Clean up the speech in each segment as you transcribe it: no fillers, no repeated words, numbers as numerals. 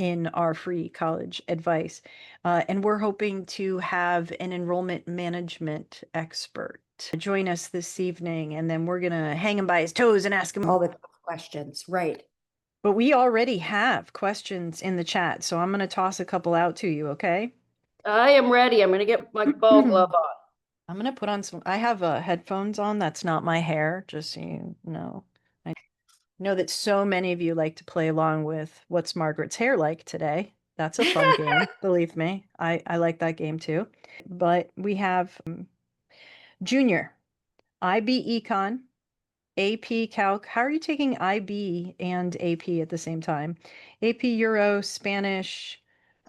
in our free college advice. And we're hoping to have an enrollment management expert join us this evening. And then we're going to hang him by his toes and ask him all the tough questions. Right. But we already have questions in the chat. So I'm going to toss a couple out to you, okay? I am ready. I'm going to get my ball glove on. I'm going to put on I have headphones on. That's not my hair, just so you know. I know that so many of you like to play along with What's Margaret's Hair Like today. That's a fun game, believe me. I like that game too. But we have Junior, IB Econ, AP Calc. How are you taking IB and AP at the same time? AP Euro, Spanish,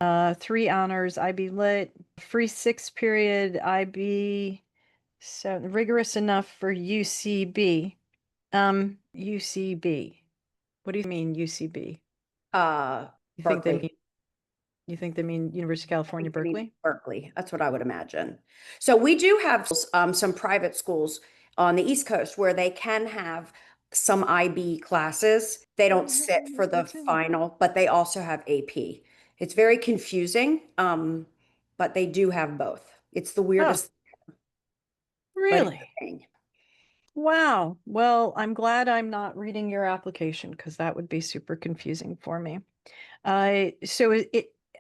3 honors, IB Lit, free 6th period, IB, so rigorous enough for UCB. UCB. What do you mean UCB? Berkeley. You think they mean University of California, Berkeley? Berkeley. That's what I would imagine. So we do have some private schools on the East Coast where they can have some IB classes. They don't sit for the final, but they also have AP. It's very confusing, but they do have both. It's the weirdest. Really? Wow. Well, I'm glad I'm not reading your application because that would be super confusing for me. So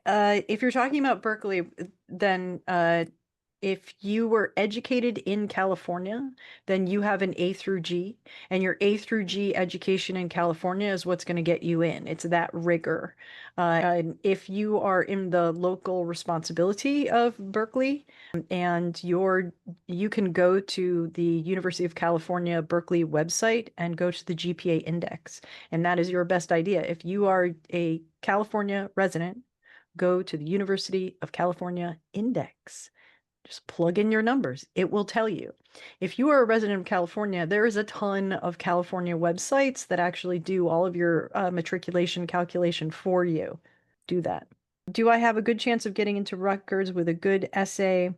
if you're talking about Berkeley, then if you were educated in California, then you have an A through G, and your A through G education in California is what's going to get you in. It's that rigor. If you are in the local responsibility of Berkeley, and you can go to the University of California Berkeley website and go to the GPA index, and that is your best idea. If you are a California resident, go to the University of California index. Just plug in your numbers. It will tell you. If you are a resident of California, there is a ton of California websites that actually do all of your matriculation calculation for you. Do that. Do I have a good chance of getting into Rutgers with a good essay,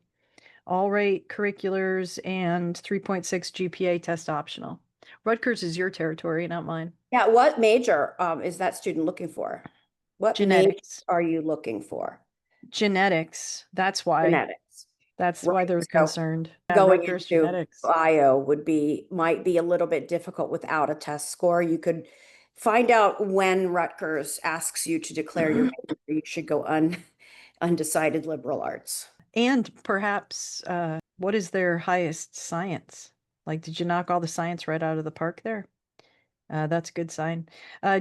all right curriculars, and 3.6 GPA test optional? Rutgers is your territory, not mine. Yeah, what major is that student looking for? What Genetics. major are you looking for? Genetics. That's why. Genetics. That's why they're concerned. Going Rutgers into genetics. bio might be a little bit difficult without a test score. You could find out when Rutgers asks you to declare your major. You should go undecided liberal arts. And perhaps, what is their highest science? Like, did you knock all the science right out of the park there? That's a good sign.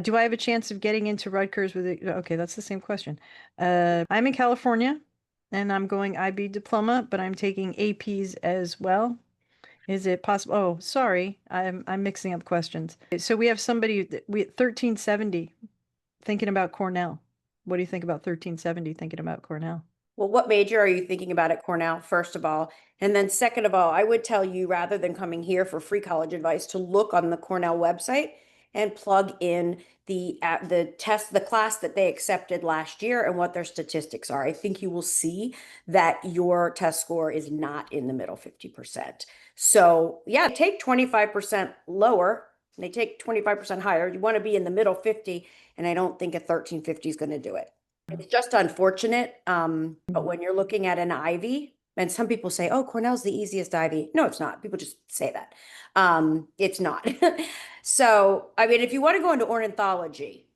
Do I have a chance of getting into Rutgers with it? Okay, that's the same question. I'm in California, and I'm going IB diploma, but I'm taking APs as well. Is it possible? Oh, sorry, I'm mixing up questions. So we have somebody we 1370 thinking about Cornell. What do you think about 1370 thinking about Cornell? Well, what major are you thinking about at Cornell, first of all? And then second of all, I would tell you, rather than coming here for free college advice, to look on the Cornell website and plug in the class that they accepted last year and what their statistics are. I think you will see that your test score is not in the middle 50%. So yeah, take 25% lower. They take 25% higher. You want to be in the middle 50, and I don't think a 1350 is going to do it. It's just unfortunate. But when you're looking at an Ivy, and some people say, oh, Cornell's the easiest Ivy. No, it's not. People just say that. It's not. So, I mean, if you want to go into ornithology,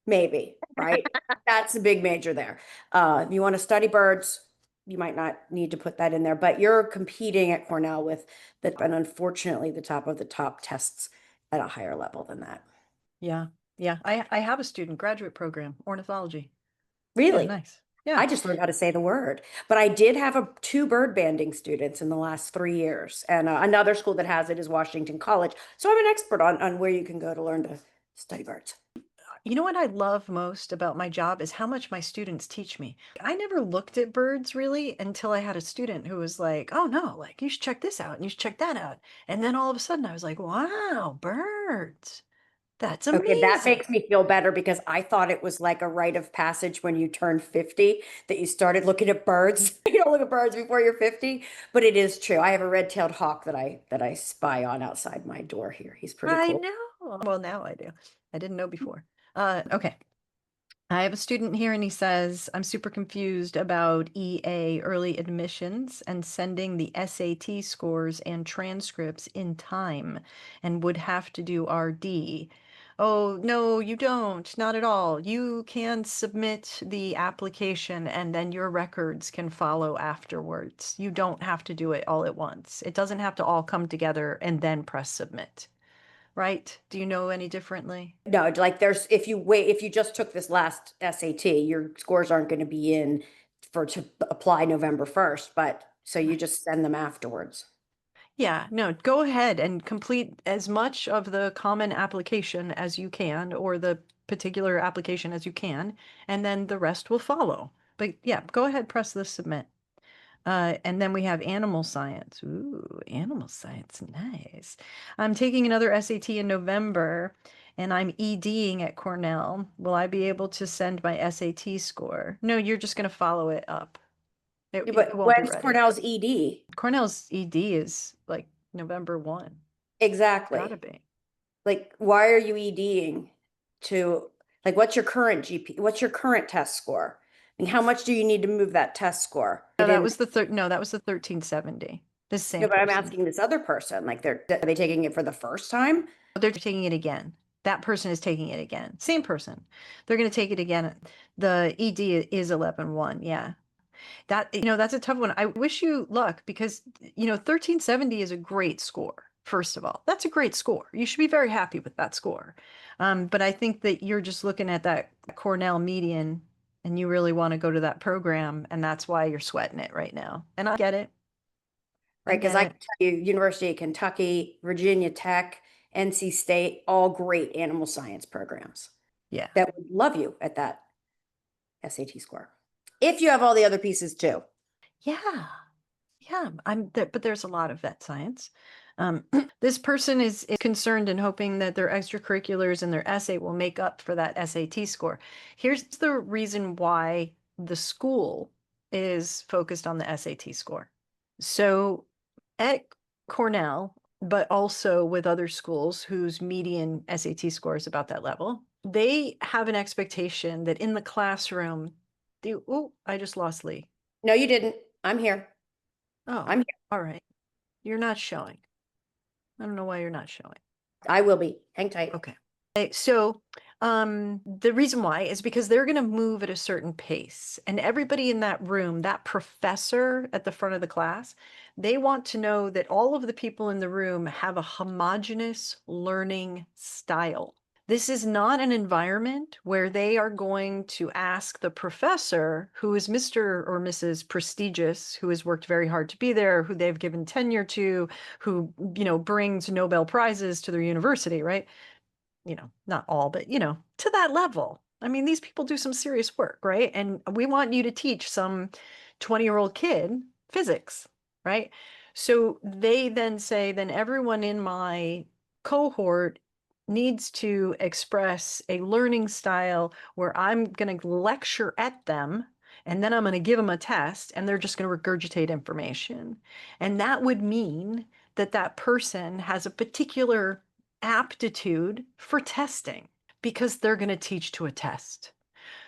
maybe, right? That's a big major there. If you want to study birds, you might not need to put that in there, but you're competing at Cornell with and unfortunately, the top of the top tests at a higher level than that. Yeah. Yeah. I have a student graduate program, ornithology. Really? Yeah, nice. Yeah. I just learned how to say the word, but I did have 2 bird banding students in the last 3 years. And another school that has it is Washington College. So I'm an expert on where you can go to learn to study birds. You know what I love most about my job is how much my students teach me. I never looked at birds really until I had a student who was like, oh no, like you should check this out and you should check that out. And then all of a sudden I was like, wow, birds. That's amazing. Okay, that makes me feel better because I thought it was like a rite of passage when you turned 50 that you started looking at birds. You don't look at birds before you're 50, but it is true. I have a red-tailed hawk that I spy on outside my door here. He's pretty cool. I know. Well, now I do. I didn't know before. Okay. I have a student here and he says, I'm super confused about EA, early admissions, and sending the SAT scores and transcripts in time and would have to do RD. Oh, no, you don't. Not at all. You can submit the application and then your records can follow afterwards. You don't have to do it all at once. It doesn't have to all come together and then press submit. Right? Do you know any differently? No, like if you just took this last SAT, your scores aren't going to be in to apply November 1st, but so you just send them afterwards. Yeah, no, go ahead and complete as much of the common application as you can, or the particular application as you can, and then the rest will follow. But yeah, go ahead, press the submit. And then we have animal science. Ooh, animal science, nice. I'm taking another SAT in November, and I'm EDing at Cornell. Will I be able to send my SAT score? No, you're just going to follow it up. It But won't be when's ready. Cornell's ED? Cornell's ED is like November 1. Exactly. Gotta be. Like, why are you EDing to, like, what's your current GP? What's your current test score? I mean, how much do you need to move that test score? No, that was the 1370. The same No, but I'm person. asking this other person, like, are they taking it for the first time? They're taking it again. That person is taking it again. Same person. They're going to take it again. The ED is 11-1. Yeah. That's a tough one. I wish you luck because, 1370 is a great score. First of all, that's a great score. You should be very happy with that score. But I think that you're just looking at that Cornell median and you really want to go to that program. And that's why you're sweating it right now. And I get it. Right, because I get can tell you, University of Kentucky, Virginia Tech, NC State, all great animal science programs Yeah. that would love you at that SAT score. If you have all the other pieces too. Yeah. Yeah. I'm there, but there's a lot of vet science. This person is concerned and hoping that their extracurriculars and their essay will make up for that SAT score. Here's the reason why the school is focused on the SAT score. So at Cornell, but also with other schools whose median SAT score is about that level, they have an expectation that in the classroom, I just lost Lee. No, you didn't. I'm here. Oh, I'm here. all right. You're not showing. I don't know why you're not showing. I will be. Hang tight. Okay. So the reason why is because they're going to move at a certain pace. And everybody in that room, that professor at the front of the class, they want to know that all of the people in the room have a homogeneous learning style. This is not an environment where they are going to ask the professor, who is Mr. or Mrs. Prestigious, who has worked very hard to be there, who they've given tenure to, who, brings Nobel Prizes to their university, right? Not all, but, to that level. I mean, these people do some serious work, right? And we want you to teach some 20-year-old kid physics, right? So they then say, then everyone in my cohort needs to express a learning style where I'm going to lecture at them and then I'm going to give them a test and they're just going to regurgitate information. And that would mean that that person has a particular aptitude for testing because they're going to teach to a test.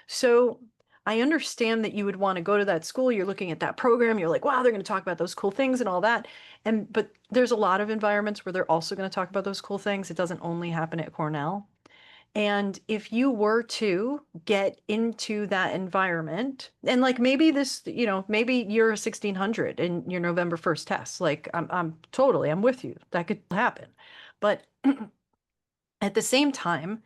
So I understand that you would want to go to that school. You're looking at that program. You're like, wow, they're going to talk about those cool things and all that. But there's a lot of environments where they're also going to talk about those cool things. It doesn't only happen at Cornell. And if you were to get into that environment, and like maybe maybe you're a 1600 in your November 1st test, like I'm with you. That could happen. But at the same time,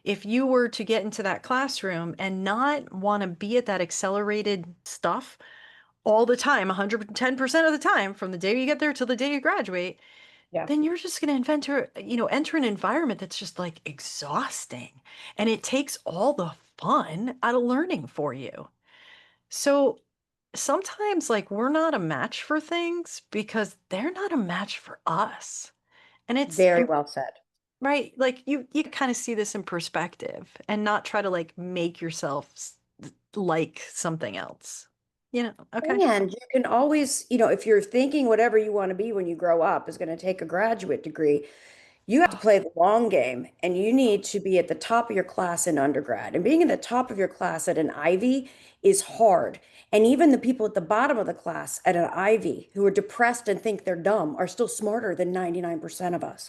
if you were to get into that classroom and not want to be at that accelerated stuff all the time, 110% of the time, from the day you get there till the day you graduate, Yeah. then you're just going to enter an environment that's just like exhausting. And it takes all the fun out of learning for you. So sometimes like we're not a match for things because they're not a match for us. And it's Very well said. right. Like you kind of see this in perspective and not try to like make yourself like something else. Okay. And you can always, if you're thinking whatever you want to be when you grow up is going to take a graduate degree, You have to play the long game, and you need to be at the top of your class in undergrad. And being in the top of your class at an Ivy is hard. And even the people at the bottom of the class at an Ivy who are depressed and think they're dumb are still smarter than 99% of us.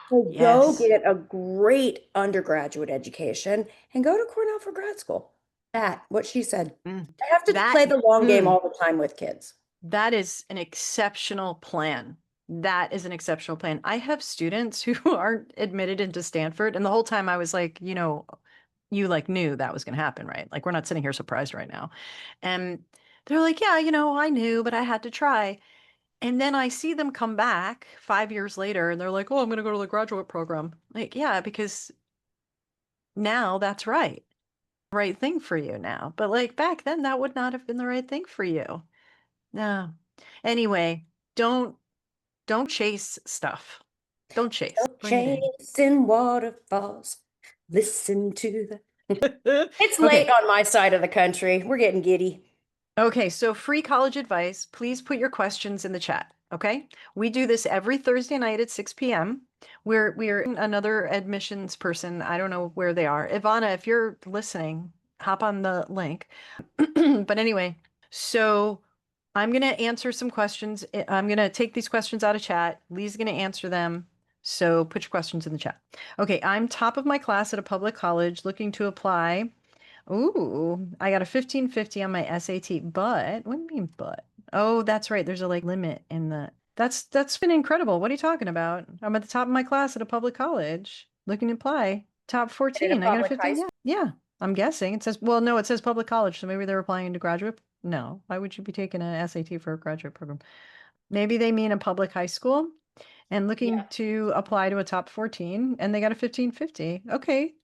So go Yes. get a great undergraduate education and go to Cornell for grad school. What she said. Mm. I have to That play the long game mm, all the time with kids. that is an exceptional plan. That is an exceptional plan. I have students who aren't admitted into Stanford, and the whole time I was like, you like knew that was going to happen, right? Like we're not sitting here surprised right now. And they're like, yeah, I knew, but I had to try. And then I see them come back 5 years later and they're like, oh, I'm going to go to the graduate program. Like, yeah, because now that's right thing for you now. But like back then, that would not have been the right thing for you. No. Anyway, don't chase stuff. Don't chase. Bring it Chasing waterfalls. Listen to the. in. It's late Okay. on my side of the country. We're getting giddy. Okay, so free college advice. Please put your questions in the chat. Okay. We do this every Thursday night at 6 p.m. We're another admissions person. I don't know where they are. Ivana, if you're listening, hop on the link. But anyway, so I'm gonna answer some questions. I'm gonna take these questions out of chat. Lee's gonna answer them. So put your questions in the chat. Okay, I'm top of my class at a public college looking to apply. Ooh, I got a 1550 on my SAT, but what do you mean, but? Oh, that's right. There's a like limit in the that's been incredible. What are you talking about? I'm at the top of my class at a public college looking to apply. Top In a 14. I got a public high 15. Yeah. school. Yeah. I'm guessing. It says, well, no, it says public college, so maybe they're applying to graduate. No, why would you be taking a SAT for a graduate program? Maybe they mean a public high school and looking Yeah. to apply to a top 14 and they got a 1550. Okay,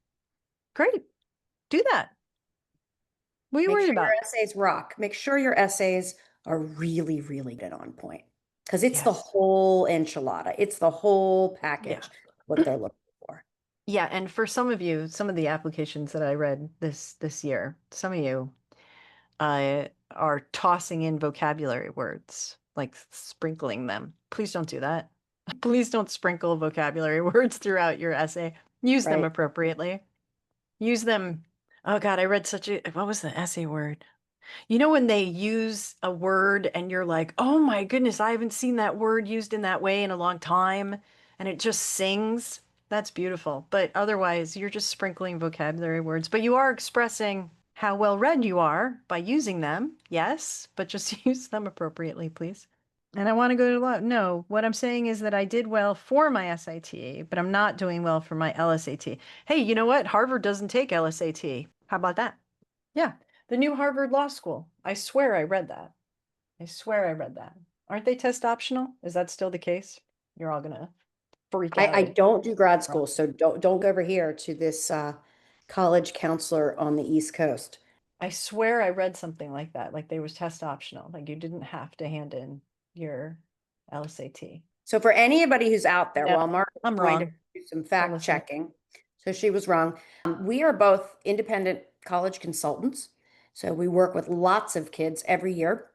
great. Do that. What are you Make worried sure your about? essays rock. Make sure your essays are really, really good on point. Because it's the Yes. whole enchilada. It's the whole Yeah. package, what they're looking for. Yeah, and for some of you, some of the applications that I read this year, some of you are tossing in vocabulary words, like sprinkling them. Please don't do that. Please don't sprinkle vocabulary words throughout your essay. Use them Right. appropriately. Use them. Oh God, I read what was the essay word? You know, when they use a word and you're like, oh my goodness, I haven't seen that word used in that way in a long time, and it just sings. That's beautiful. But otherwise, you're just sprinkling vocabulary words. But you are expressing how well read you are by using them. Yes, but just use them appropriately, please. And I want to go to law. No, what I'm saying is that I did well for my SAT, but I'm not doing well for my LSAT. Hey, you know what? Harvard doesn't take LSAT. How about that? Yeah, the new Harvard Law School. I swear I read that. I swear I read that. Aren't they test optional? Is that still the case? You're all gonna freak I out. don't do grad school, so don't go over here to this college counselor on the East Coast. I swear I read something like that, like they was test optional, like you didn't have to hand in your LSAT. So for anybody who's out there, No, while Mark is I'm going to wrong. do some Don't fact listen. checking, so she was wrong. We are both independent college consultants. So we work with lots of kids every year,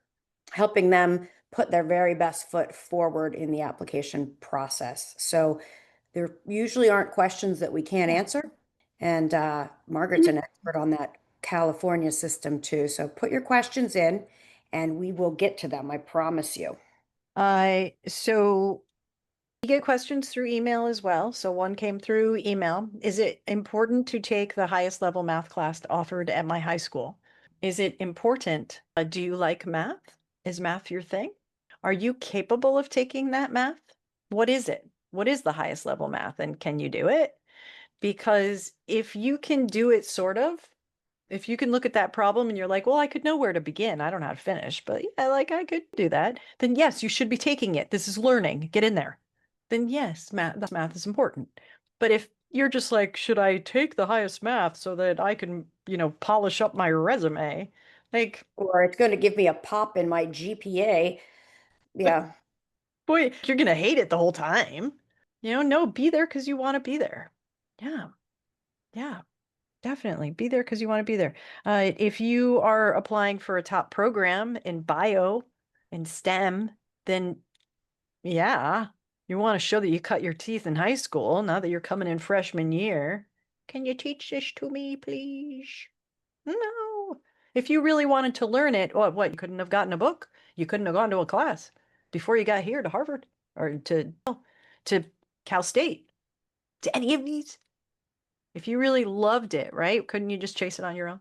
helping them put their very best foot forward in the application process. So there usually aren't questions that we can't answer. And Margaret's an expert on that California system too. So put your questions in and we will get to them, I promise you. So we get questions through email as well. So one came through email. Is it important to take the highest level math class offered at my high school? Is it important? Do you like math? Is math your thing? Are you capable of taking that math? What is it? What is the highest level math and can you do it? Because if you can do it sort of, if you can look at that problem and you're like, well, I could know where to begin. I don't know how to finish, but yeah, like I could do that. Then yes, you should be taking it. This is learning. Get in there. Then yes, math is important. But if you're just like, should I take the highest math so that I can, polish up my resume? Like, Or it's going to give me a pop in my GPA. Yeah. boy, you're gonna hate it the whole time. No, be there because you want to be there. Yeah. Yeah. Definitely be there because you want to be there. If you are applying for a top program in bio, in STEM, then yeah, You want to show that you cut your teeth in high school, now that you're coming in freshman year. Can you teach this to me, please? No. If you really wanted to learn it, what, you couldn't have gotten a book? You couldn't have gone to a class before you got here to Harvard or to Cal State, to any of these? If you really loved it, right? Couldn't you just chase it on your own?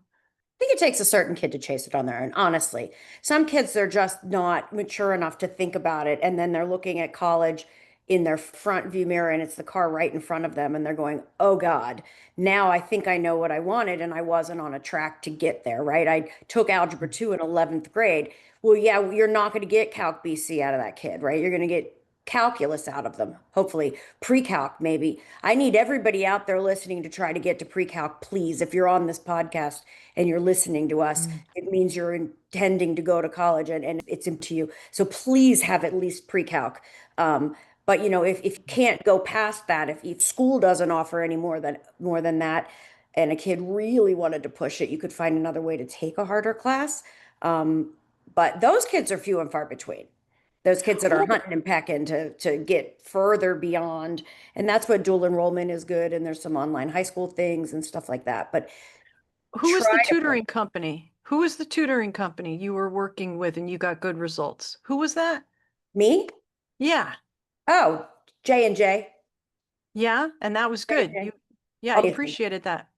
Think it takes a certain kid to chase it on their own, honestly. Some kids, they're just not mature enough to think about it. And then they're looking at college in their front view mirror and it's the car right in front of them. And they're going, oh God, now I think I know what I wanted. And I wasn't on a track to get there, right? I took Algebra 2 in 11th grade. Well, yeah, you're not going to get Calc BC out of that kid, right? You're going to get calculus out of them, hopefully pre-calc maybe. I need everybody out there listening to try to get to pre-calc, please. If you're on this podcast and you're listening to us, it means you're intending to go to college and it's into you. So please have at least pre-calc. But you know, if you can't go past that, if school doesn't offer any more than that, and a kid really wanted to push it, you could find another way to take a harder class. But those kids are few and far between. Those kids that are hunting and pecking to get further beyond. And that's what dual enrollment is good. And there's some online high school things and stuff like that. But Who was try the to push. tutoring company? Who was the tutoring company you were working with and you got good results? Who was that? Me? Yeah. Oh, J&J. Yeah. And that was good. J&J. Yeah, you Amazing. appreciated that.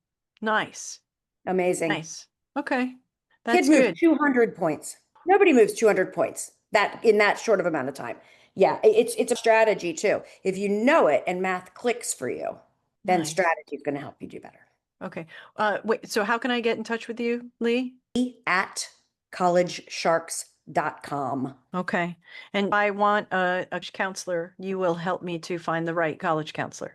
Nice. Amazing. Nice. Okay. Kid That's moved good. 200 points. Nobody moves 200 points that in that short of amount of time. Yeah, it's a strategy too. If you know it and math clicks for you, then Nice. strategy is going to help you do better. Okay. Wait, so how can I get in touch with you, Lee? At collegesharks.com. Okay. And if I want a counselor, you will help me to find the right college counselor.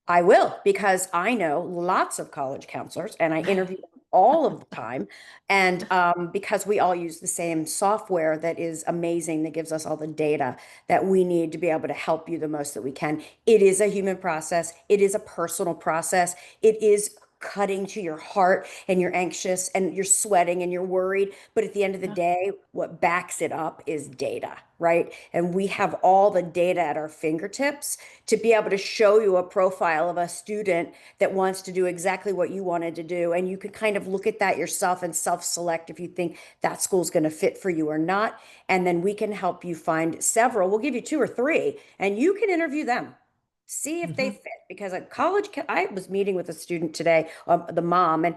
I will, because I know lots of college counselors and I interview them all of the time. And because we all use the same software that is amazing, that gives us all the data that we need to be able to help you the most that we can. It is a human process. It is a personal process. It is cutting to your heart and you're anxious and you're sweating and you're worried. But at the end of the day, what backs it up is data, right? And we have all the data at our fingertips to be able to show you a profile of a student that wants to do exactly what you wanted to do. And you can kind of look at that yourself and self-select if you think that school's going to fit for you or not. And then we can help you find several. We'll give you 2 or 3 and you can interview them. See if they fit, because at college, I was meeting with a student today, the mom, and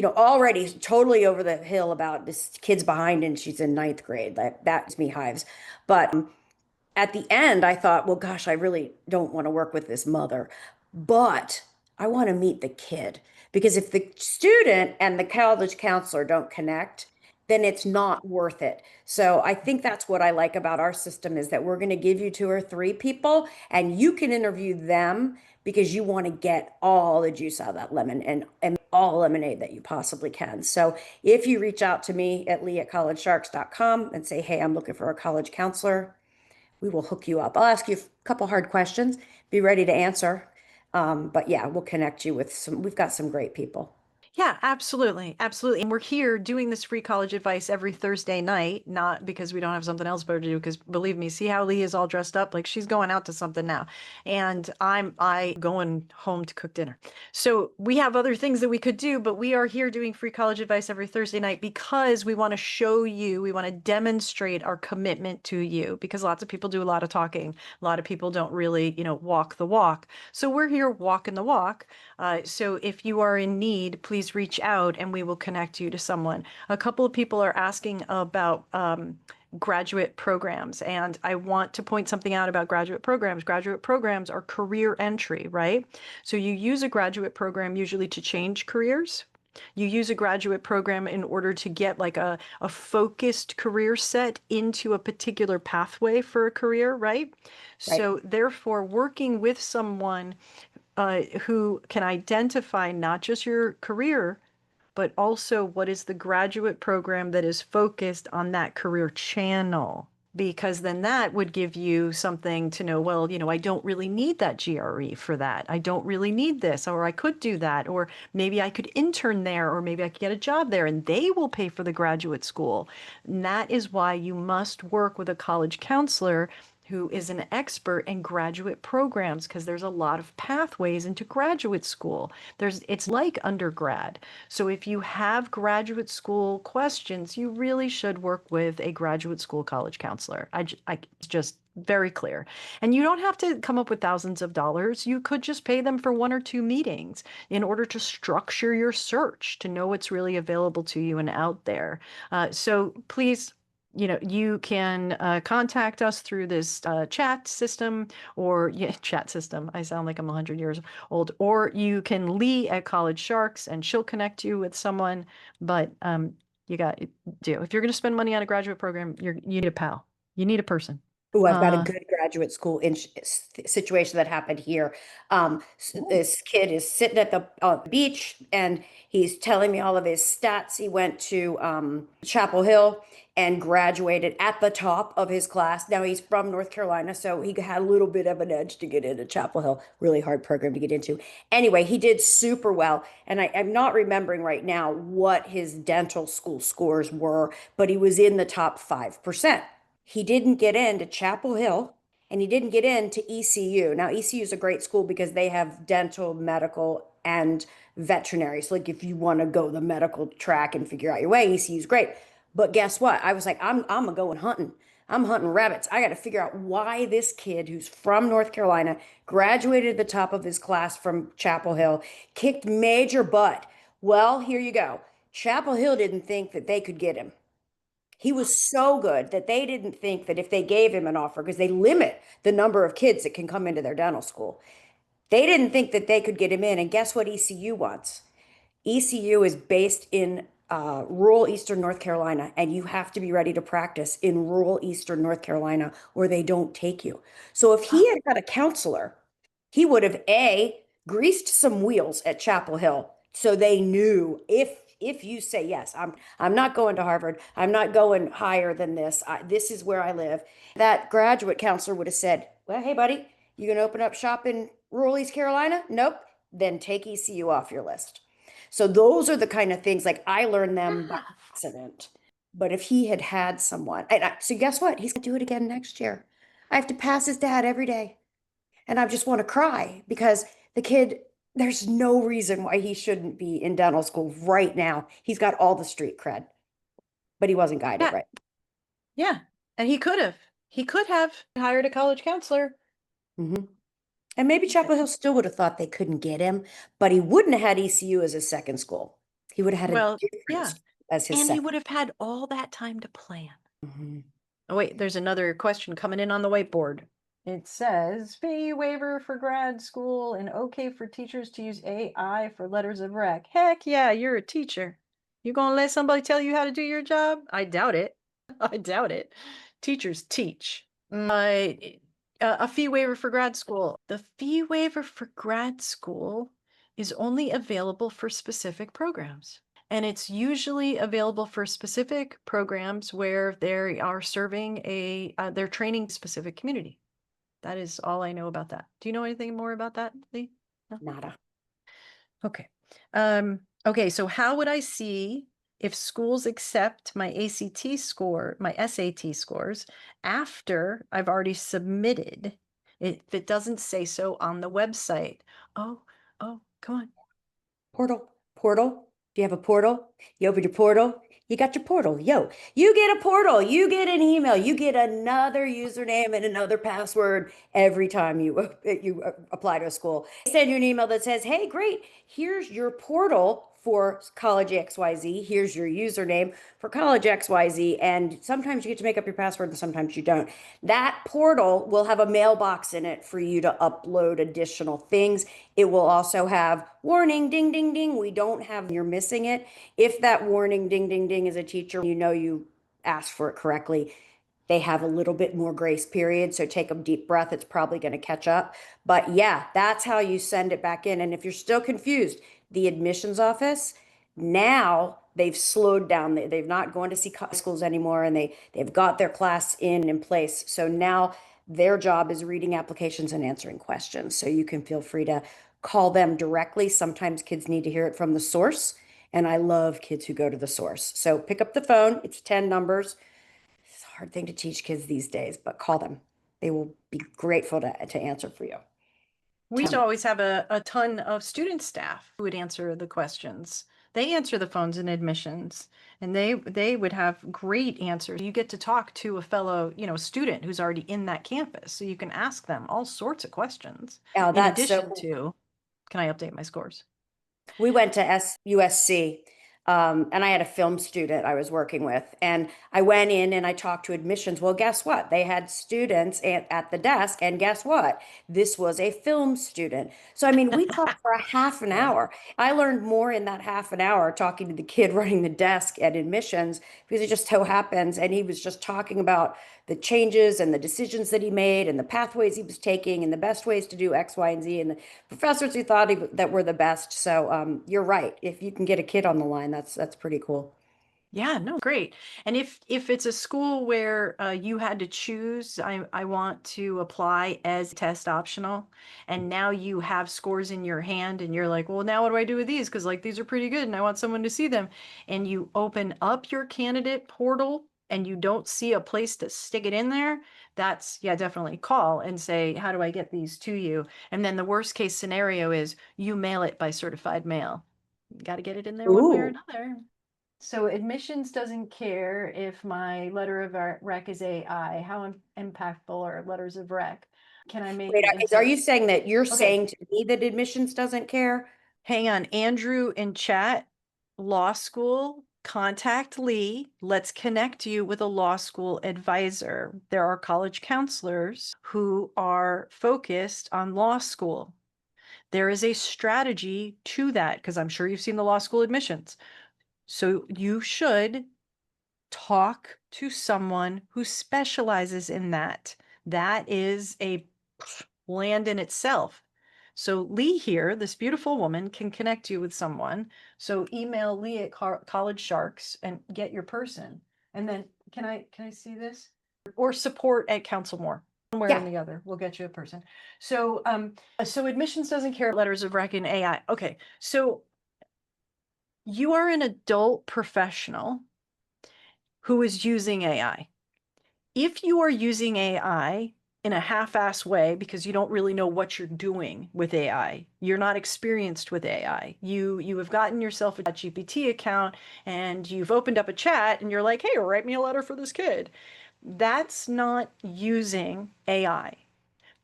already totally over the hill about this kid's behind and she's in 9th grade. That's me hives. But at the end, I thought, well, gosh, I really don't want to work with this mother, but I want to meet the kid, because if the student and the college counselor don't connect, then it's not worth it. So I think that's what I like about our system, is that we're going to give you 2 or 3 people and you can interview them because you want to get all the juice out of that lemon and all lemonade that you possibly can. So if you reach out to me at lee@collegesharks.com and say, hey, I'm looking for a college counselor, we will hook you up. I'll ask you a couple hard questions, be ready to answer. But yeah, we'll connect you with we've got some great people. Yeah, absolutely. Absolutely. And we're here doing this free college advice every Thursday night, not because we don't have something else better to do, because believe me, see how Lee is all dressed up? Like she's going out to something now. And I going home to cook dinner. So we have other things that we could do, but we are here doing free college advice every Thursday night because we want to show you, we want to demonstrate our commitment to you, because lots of people do a lot of talking. A lot of people don't really, walk the walk. So we're here walking the walk. So if you are in need, please reach out and we will connect you to someone. A couple of people are asking about graduate programs, and I want to point something out about graduate programs. Graduate programs are career entry, right? So you use a graduate program usually to change careers. You use a graduate program in order to get like a focused career set into a particular pathway for a career, right? So therefore, working with someone who can identify not just your career, but also what is the graduate program that is focused on that career channel. Because then that would give you something to know, well, I don't really need that GRE for that. I don't really need this, or I could do that, or maybe I could intern there, or maybe I could get a job there and they will pay for the graduate school. And that is why you must work with a college counselor who is an expert in graduate programs, because there's a lot of pathways into graduate school. It's like undergrad. So if you have graduate school questions, you really should work with a graduate school college counselor. It's just very clear. And you don't have to come up with thousands of dollars. You could just pay them for 1 or 2 meetings in order to structure your search, to know what's really available to you and out there. So please, you can contact us through this chat system, or chat system. I sound like I'm 100 years old. Or you can Lee at College Sharks, and she'll connect you with someone. But you got to do. If you're going to spend money on a graduate program, you need a pal. You need a person. Oh, I've got a good graduate school situation that happened here. This kid is sitting at the beach and he's telling me all of his stats. He went to Chapel Hill and graduated at the top of his class. Now he's from North Carolina, so he had a little bit of an edge to get into Chapel Hill. Really hard program to get into. Anyway, he did super well. And I'm not remembering right now what his dental school scores were, but he was in the top 5%. He didn't get into Chapel Hill and he didn't get into ECU. Now, ECU is a great school because they have dental, medical, and veterinary. So, like, if you want to go the medical track and figure out your way, ECU is great. But guess what? I was like, I'm going hunting. I'm hunting rabbits. I got to figure out why this kid who's from North Carolina graduated at the top of his class from Chapel Hill, kicked major butt. Well, here you go. Chapel Hill didn't think that they could get him. He was so good that they didn't think that if they gave him an offer, because they limit the number of kids that can come into their dental school, they didn't think that they could get him in. And guess what ECU wants? ECU is based in rural Eastern North Carolina, and you have to be ready to practice in rural Eastern North Carolina or they don't take you. So if he had got a counselor, he would have greased some wheels at Chapel Hill so they knew if you say yes, I'm not going to Harvard, I'm not going higher than this, this is where I live, that graduate counselor would have said, well, hey buddy, you gonna open up shop in rural East Carolina? Nope. Then take ECU off your list. So those are the kind of things, like, I learned them by accident. But if he had had someone, so guess what? He's gonna do it again next year. I have to pass his dad every day. And I just want to cry because the kid, there's no reason why he shouldn't be in dental school right now. He's got all the street cred, but he wasn't guided right. Yeah. And he could have hired a college counselor. Mm-hmm. And maybe Chapel Hill still would have thought they couldn't get him, but he wouldn't have had ECU as his second school. He would have had a different school as his and second. he would have had all that time to plan. Mm-hmm. Oh, wait, there's another question coming in on the whiteboard. It says, fee waiver for grad school and okay for teachers to use AI for letters of rec. Heck yeah, you're a teacher. You gonna let somebody tell you how to do your job? I doubt it. I doubt it. Teachers teach. A fee waiver for grad school. The fee waiver for grad school is only available for specific programs. And it's usually available for specific programs where they are serving they're training specific community. That is all I know about that. Do you know anything more about that, Lee? No? Nada. Okay. Okay, so how would I see if schools accept my ACT score, my SAT scores, after I've already submitted? If it doesn't say so on the website. Oh, come on. Portal. Do you have a portal? You open your portal. You got your portal. Yo, you get a portal. You get an email. You get another username and another password every time you apply to a school. They send you an email that says, hey, great, here's your portal for college XYZ. Here's your username for college XYZ. And sometimes you get to make up your password and sometimes you don't. That portal will have a mailbox in it for you to upload additional things. It will also have warning, ding, ding, ding. We don't have, you're missing it. If that warning, ding, ding, ding is a teacher, you know you asked for it correctly. They have a little bit more grace period. So take a deep breath. It's probably going to catch up. But yeah, that's how you send it back in. And if you're still confused, the admissions office, now they've slowed down. They've not going to see schools anymore, and they've got their class in place. So now their job is reading applications and answering questions. So you can feel free to call them directly. Sometimes kids need to hear it from the source, and I love kids who go to the source. So pick up the phone. It's 10 numbers. It's a hard thing to teach kids these days, but call them. they will be grateful to answer for you. We used to Tell me. always have a ton of student staff who would answer the questions. They answer the phones in admissions, and they would have great answers. You get to talk to a fellow, student who's already in that campus, so you can ask them all sorts of questions. Oh, In that's so addition to, can I update my scores? We went to USC, and I had a film student I was working with, and I went in and I talked to admissions. Well, guess what? They had students at the desk, and guess what? This was a film student. So, I mean, we talked for a half an Yeah. hour. I learned more in that half an hour talking to the kid running the desk at admissions because it just so happens, and he was just talking about the changes and the decisions that he made and the pathways he was taking and the best ways to do X, Y, and Z and the professors who thought that were the best. So you're right. If you can get a kid on the line, that's pretty cool. Yeah, no, great. And if it's a school where you had to choose, I want to apply as test optional, and now you have scores in your hand, and you're like, well, now what do I do with these? Because like these are pretty good, and I want someone to see them. And you open up your candidate portal, and you don't see a place to stick it in there. That's yeah, definitely call and say, how do I get these to you? And then the worst case scenario is you mail it by certified mail. Got to get it in there one way or Ooh. another. So admissions doesn't care if my letter of rec is AI. How impactful are letters of rec? Can I make Wait, it are into? you saying that you're Okay, saying to me that admissions doesn't care? hang on. Andrew in chat, law school, contact Lee. Let's connect you with a law school advisor. There are college counselors who are focused on law school. There is a strategy to that because I'm sure you've seen the law school admissions. So you should talk to someone who specializes in that. That is a land in itself. So Lee here, this beautiful woman, can connect you with someone. So email Lee at College Sharks and get your person. And then can I see this? Or support at Council More. One way or Yeah. the other, we'll get you a person. So admissions doesn't care letters of rec and AI. Okay, so you are an adult professional who is using AI. If you are using AI in a half-ass way because you don't really know what you're doing with AI, you're not experienced with AI. You have gotten yourself a GPT account and you've opened up a chat and you're like, "Hey, write me a letter for this kid." That's not using AI.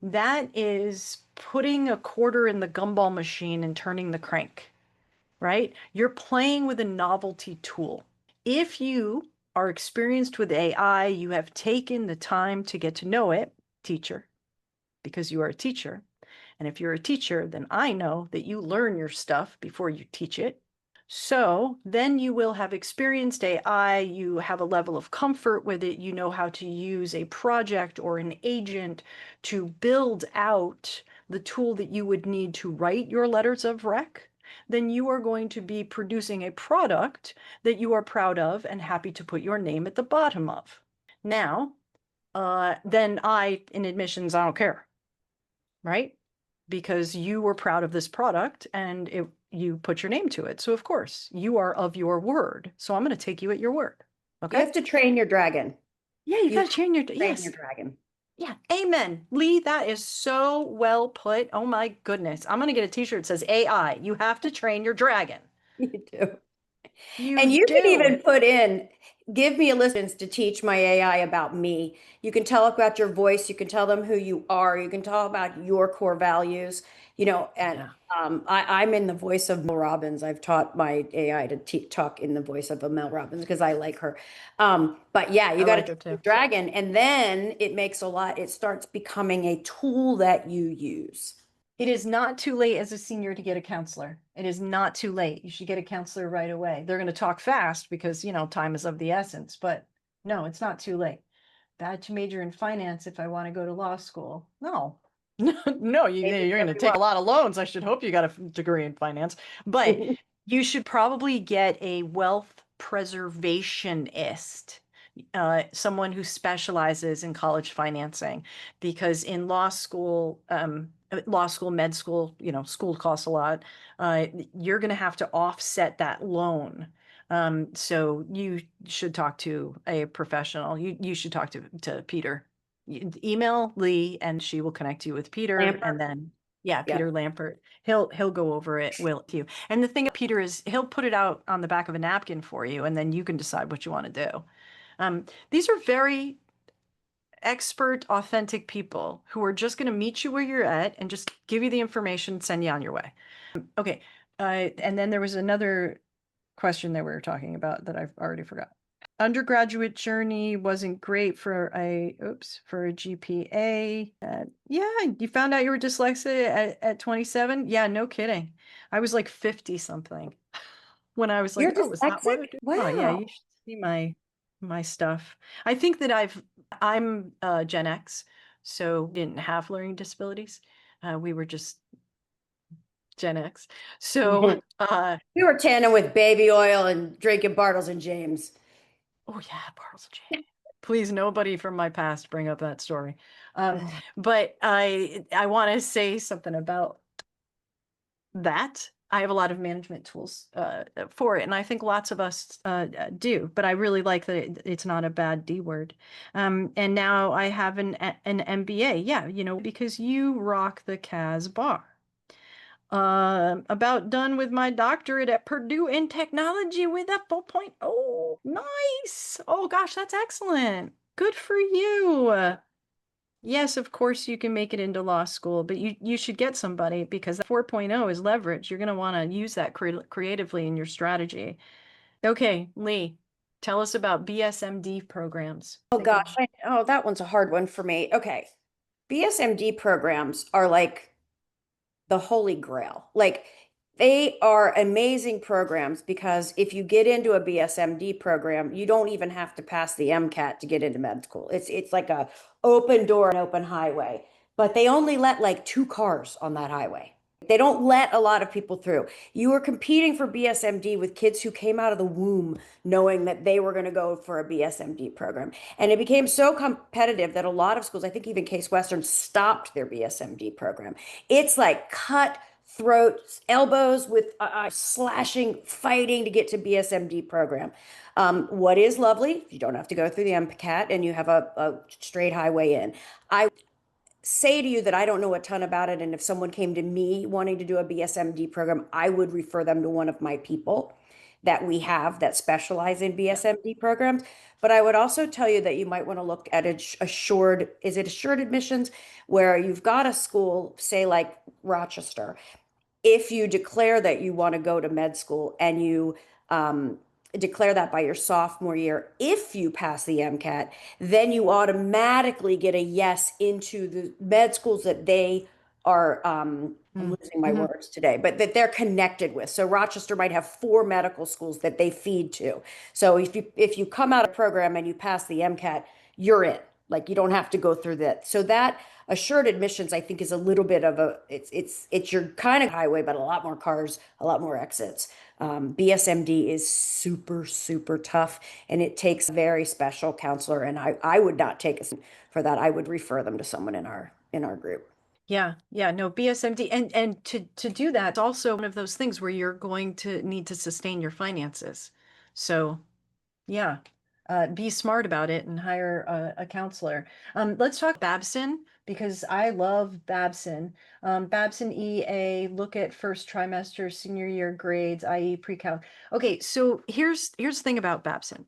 That is putting a quarter in the gumball machine and turning the crank, right? You're playing with a novelty tool. If you are experienced with AI, you have taken the time to get to know it, teacher, because you are a teacher. And if you're a teacher, then I know that you learn your stuff before you teach it. So then you will have experienced AI, you have a level of comfort with it, you know how to use a project or an agent to build out the tool that you would need to write your letters of rec. Then you are going to be producing a product that you are proud of and happy to put your name at the bottom of. Now, then in admissions, I don't care, right? Because you were proud of this product and you put your name to it. So of course, you are of your word. So I'm going to take you at your word. You Okay? have to train your dragon. Yeah, you You got have to train your to train yes. your dragon. Yeah. Amen. Lee, that is so well put. Oh my goodness. I'm going to get a t-shirt that says AI. You have to train your dragon. You do. And You you can do. even put in, give me a list to teach my AI about me. You can tell about your voice. You can tell them who you are. You can tell about your core values, and Yeah. I'm in the voice of Mel Robbins. I've taught my AI to talk in the voice of a Mel Robbins because I like her. But yeah, you I got to like her train your too. dragon. And then it starts becoming a tool that you use. It is not too late as a senior to get a counselor. It is not too late. You should get a counselor right away. They're going to talk fast because, time is of the essence, but no, it's not too late. Bad to major in finance if I want to go to law school. No. No, you're going to take a lot of loans. I should hope you got a degree in finance, but you should probably get a wealth preservationist, someone who specializes in college financing, because in law school, med school, school costs a lot. You're going to have to offset that loan. So you should talk to a professional. You should talk to Peter. email Lee and she will connect you with Peter. Lampert. And then, yeah, Yeah. Peter Lampert, he'll go over it with you. And the thing of Peter is he'll put it out on the back of a napkin for you, and then you can decide what you want to do. These are very expert, authentic people who are just going to meet you where you're at and just give you the information, send you on your way. Okay. And then there was another question that we were talking about that I've already forgot. Undergraduate journey wasn't great for a GPA. Yeah, you found out you were dyslexic at 27? Yeah, no kidding. I was like 50 something when I was like, You're oh, is that what I dyslexic? do? Oh, yeah, Wow. you should see my stuff. I think that I'm Gen X, so didn't have learning disabilities. We were just Gen X. So, We were tanning with baby oil and drinking Bartles and James. oh yeah, Bartles and James. Please, nobody from my past bring up that story. But I want to say something about that. I have a lot of management tools for it, and I think lots of us do. But I really like that it's not a bad D word. And now I have an MBA. Yeah, because you rock the CAS bar. About done with my doctorate at Purdue in technology with a 4.0. Nice. Oh gosh, that's excellent. Good for you. Yes, of course you can make it into law school, but you should get somebody because 4.0 is leverage. You're going to want to use that creatively in your strategy. Okay, Lee, tell us about BSMD programs. Oh gosh, that one's a hard one for me. Okay. BSMD programs are like the holy grail. Like they are amazing programs because if you get into a BSMD program, you don't even have to pass the MCAT to get into med school. It's like a open door and open highway, but they only let like 2 cars on that highway. They don't let a lot of people through. You were competing for BSMD with kids who came out of the womb knowing that they were going to go for a BSMD program. And it became so competitive that a lot of schools, I think even Case Western, stopped their BSMD program. It's like cutthroat, elbows with slashing, fighting to get to BSMD program. What is lovely, you don't have to go through the MCAT and you have a straight highway in. I say to you that I don't know a ton about it. And if someone came to me wanting to do a BSMD program, I would refer them to one of my people that we have that specialize in BSMD programs. But I would also tell you that you might want to look at assured, is it assured admissions, where you've got a school, say like Rochester, if you declare that you want to go to med school and you declare that by your sophomore year, if you pass the MCAT, then you automatically get a yes into the med schools that they are, I'm losing my words today, but that they're connected with. So Rochester might have 4 medical schools that they feed to. So if you come out of program and you pass the MCAT, you're in. Like you don't have to go through that. So that assured admissions, I think, is a little bit of it's your kind of highway, but a lot more cars, a lot more exits. BSMD is super, super tough, and it takes a very special counselor. And I would not take us for that. I would refer them to someone in our group. Yeah, no, BSMD. And to do that, it's also one of those things where you're going to need to sustain your finances. So yeah, be smart about it and hire a counselor. Let's talk Babson because I love Babson. Babson EA, look at first trimester, senior year grades, i.e. pre-calc. Okay, so here's the thing about Babson.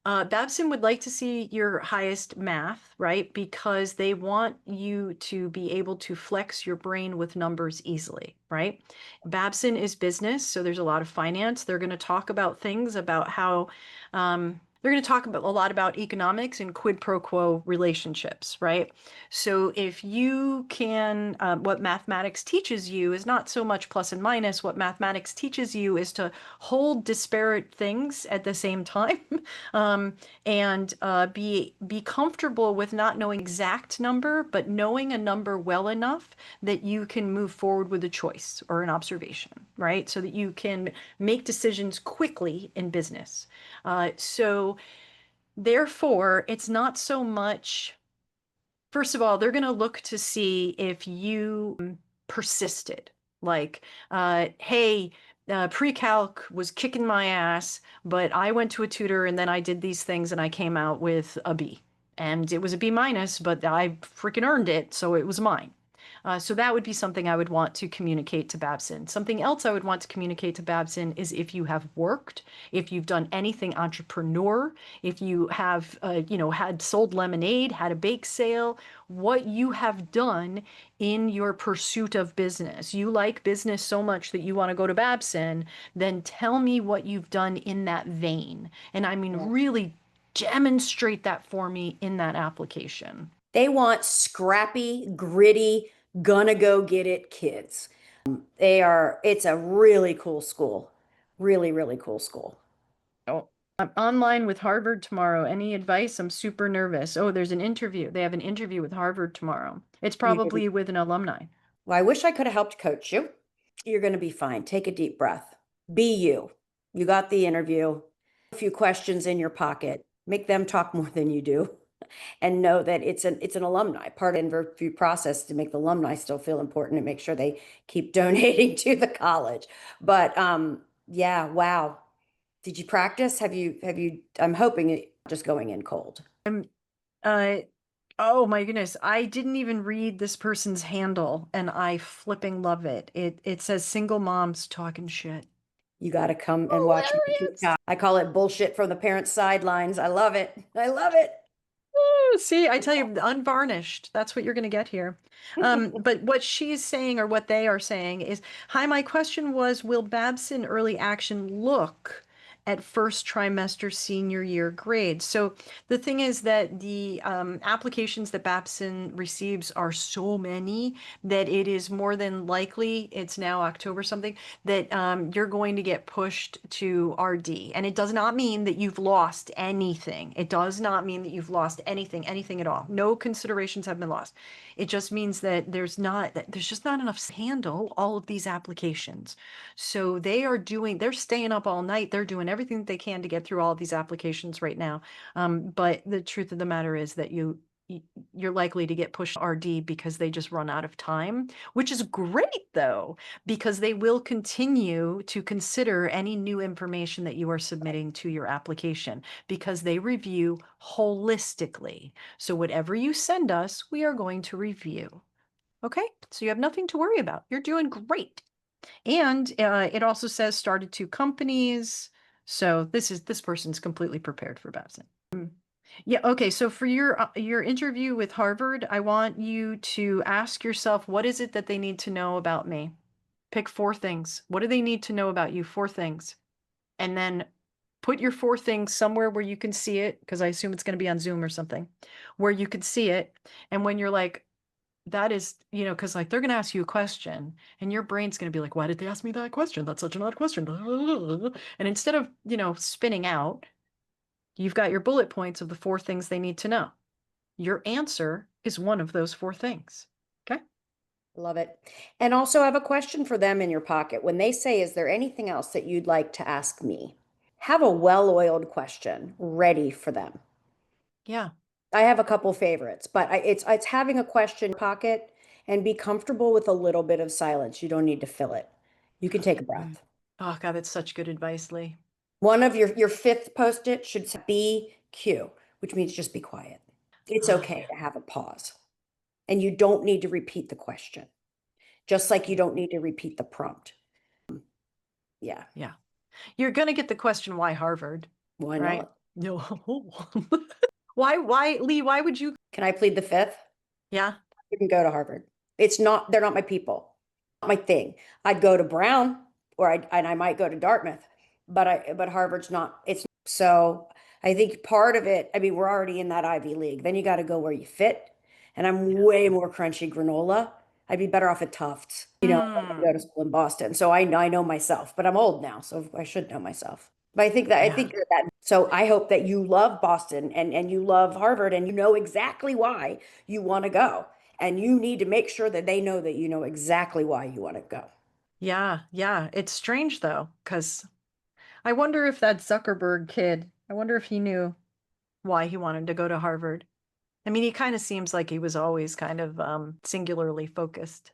Babson would like to see your highest math, right? Because they want you to be able to flex your brain with numbers easily, right? Babson is business, so there's a lot of finance. They're going to talk about things about how they're going to talk about a lot about economics and quid pro quo relationships, right? So if you can, what mathematics teaches you is not so much plus and minus. What mathematics teaches you is to hold disparate things at the same time. And be comfortable with not knowing exact number, but knowing a number well enough that you can move forward with a choice or an observation, right? So that you can make decisions quickly in business. So therefore, it's not so much, first of all, they're going to look to see if you persisted. Like, hey, pre-calc was kicking my ass, but I went to a tutor and then I did these things and I came out with a B. and it was a B minus, but I freaking earned it, so it was mine. So that would be something I would want to communicate to Babson. Something else I would want to communicate to Babson is if you have worked, if you've done anything entrepreneur, if you have, had sold lemonade, had a bake sale, what you have done in your pursuit of business. You like business so much that you want to go to Babson, then tell me what you've done in that vein. And I mean, really demonstrate that for me in that application. They want scrappy, gritty, gonna go get it kids. It's a really cool school. Really, really cool school. Oh, I'm online with Harvard tomorrow. Any advice? I'm super nervous. Oh, there's an interview. They have an interview with Harvard tomorrow. It's probably with an alumni. Well, I wish I could have helped coach you. You're going to be fine. Take a deep breath. Be you. You got the interview. A few questions in your pocket. Make them talk more than you do. And know that it's an alumni part of the interview process to make the alumni still feel important and make sure they keep donating to the college. But yeah, wow. Did you practice? Have you I'm hoping it just going in cold. Oh my goodness. I didn't even read this person's handle and I flipping love it. It says single moms talking shit. You got to come and watch me. I call it bullshit from the parents' sidelines. I love it. I love it. Oh, see, I tell you, unvarnished. That's what you're going to get here. But what she's saying or what they are saying is, hi, my question was, will Babson early action look at first trimester senior year grades? So the thing is that the applications that Babson receives are so many that it is more than likely, it's now October something, that you're going to get pushed to RD. And it does not mean that you've lost anything. It does not mean that you've lost anything at all. No considerations have been lost. It just means that there's just not enough to handle all of these applications. So they're staying up all night. They're doing everything that they can to get through all of these applications right now. But the truth of the matter is that you're likely to get pushed RD because they just run out of time, which is great though, because they will continue to consider any new information that you are submitting to your application because they review holistically. So whatever you send us, we are going to review. Okay, so you have nothing to worry about. You're doing great. And it also says started 2 companies. So this person's completely prepared for Babson. Yeah, okay. So for your interview with Harvard, I want you to ask yourself, what is it that they need to know about me? Pick 4 things. What do they need to know about you? 4 things. And then put your 4 things somewhere where you can see it, because I assume it's going to be on Zoom or something, where you can see it. And when you're like, that is, because like they're going to ask you a question and your brain's going to be like, why did they ask me that question? That's such an odd question. And instead of, spinning out, you've got your bullet points of the 4 things they need to know. Your answer is one of those 4 things. Okay. Love it. And also I have a question for them in your pocket. When they say, is there anything else that you'd like to ask me? Have a well-oiled question ready for them. Yeah. I have a couple favorites, but it's having a question pocket and be comfortable with a little bit of silence. You don't need to fill it. You can take a breath. Oh God, that's such good advice, Lee. One of your 5th post-it should say BQ, which means just be quiet. It's okay to have a pause. And you don't need to repeat the question, just like you don't need to repeat the prompt. Yeah. Yeah. You're going to get the question, why Harvard? Why right? not? No. Why, Lee, why would you? Can I plead the 5th? Yeah. You can go to Harvard. They're not my people, not my thing. I'd go to Brown and I might go to Dartmouth, but Harvard's not, so I think part of it, I mean, we're already in that Ivy League. Then you got to go where you fit. And I'm way more crunchy granola. I'd be better off at Tufts. I go to school in Boston. So I know myself, but I'm old now, so I should know myself. But I think that so I hope that you love Boston and you love Harvard and you know exactly why you want to go. And you need to make sure that they know that you know exactly why you want to go. Yeah. It's strange though, because I wonder if that Zuckerberg kid, I wonder if he knew why he wanted to go to Harvard. I mean, he kind of seems like he was always kind of singularly focused.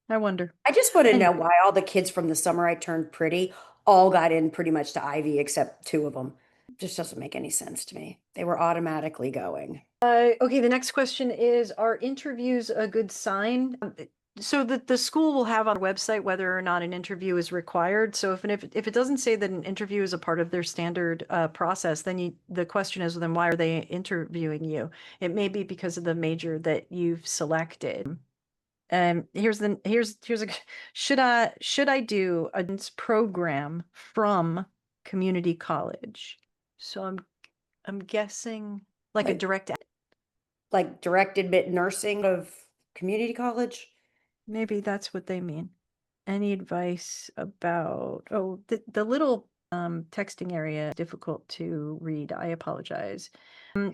I wonder. I just want to know why all the kids from the summer I turned pretty all got in pretty much to Ivy except 2 of them. Just doesn't make any sense to me. They were automatically going. Okay, the next question is, are interviews a good sign? So that the school will have on their website whether or not an interview is required. So if it doesn't say that an interview is a part of their standard process, then the question is, well, then why are they interviewing you? It may be because of the major that you've selected. Here's a should I do a program from community college? So I'm guessing like a direct Like direct admit nursing of community college? maybe that's what they mean. Any advice about, oh, the little texting area difficult to read. I apologize.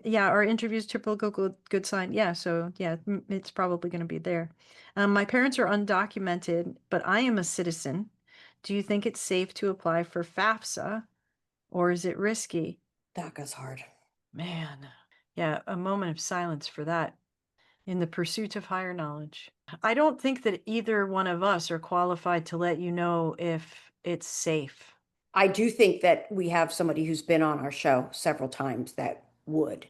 Yeah, our interviews typical good sign. Yeah, so yeah, it's probably going to be there. My parents are undocumented, but I am a citizen. Do you think it's safe to apply for FAFSA or is it risky? DACA's hard. Man, yeah, a moment of silence for that. In the pursuit of higher knowledge. I don't think that either one of us are qualified to let you know if it's safe. I do think that we have somebody who's been on our show several times that would,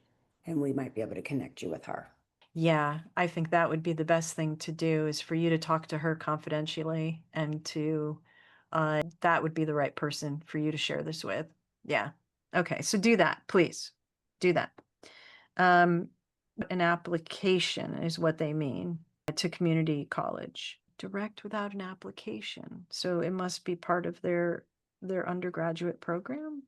and we might be able to connect you with her. Yeah, I think that would be the best thing to do is for you to talk to her confidentially and that would be the right person for you to share this with. Yeah. Okay, so do that, please. Do that. An application is what they mean to community college. Direct without an application. So it must be part of their undergraduate program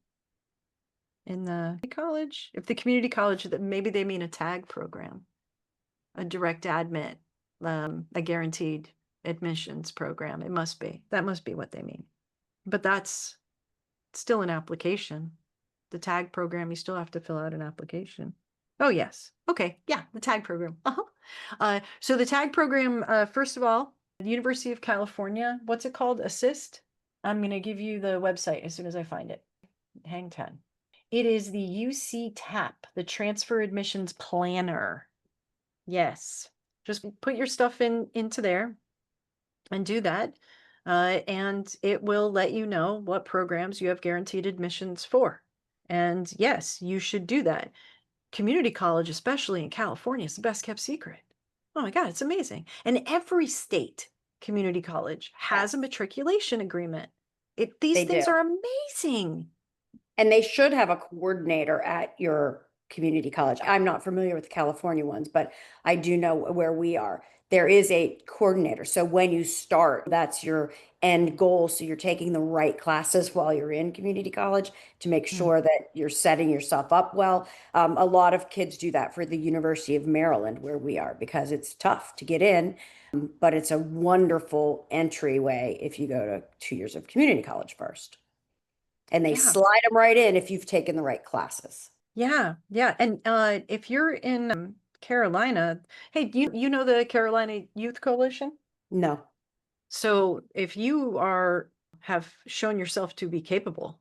in the college. If the community college, that maybe they mean a tag program, a direct admit, a guaranteed admissions program. It must be. That must be what they mean. But that's still an application. The tag program, you still have to fill out an application. Oh, yes. Okay. Yeah, the tag program. So the tag program, first of all, the University of California, what's it called? Assist? I'm going to give you the website as soon as I find it. Hang 10. It is the UC TAP, the Transfer Admissions Planner. Yes. Just put your stuff into there and do that. And it will let you know what programs you have guaranteed admissions for. And yes, you should do that. Community college, especially in California, is the best kept secret. Oh my God, it's amazing. And every state community college has a matriculation agreement. These They things do. are amazing. And they should have a coordinator at your community college. I'm not familiar with the California ones, but I do know where we are. There is a coordinator. So when you start, that's your end goal. So you're taking the right classes while you're in community college to make sure that you're setting yourself up well. A lot of kids do that for the University of Maryland, where we are, because it's tough to get in, but it's a wonderful entryway if you go to 2 years of community college first. And they slide them right in if you've taken the right classes. Yeah, yeah. And if you're in Carolina, hey, you know the Carolina Youth Coalition? No. So if you have shown yourself to be capable,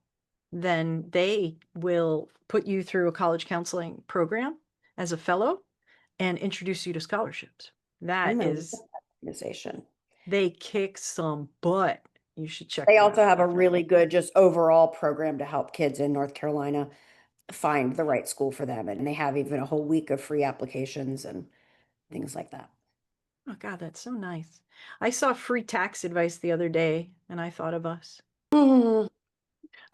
then they will put you through a college counseling program as a fellow and introduce you to scholarships. I'm That gonna look is, at that organization. they kick some butt. You should check They them also out. have a really good just overall program to help kids in North Carolina find the right school for them. And they have even a whole week of free applications and things like that. Oh God, that's so nice. I saw free tax advice the other day and I thought of us.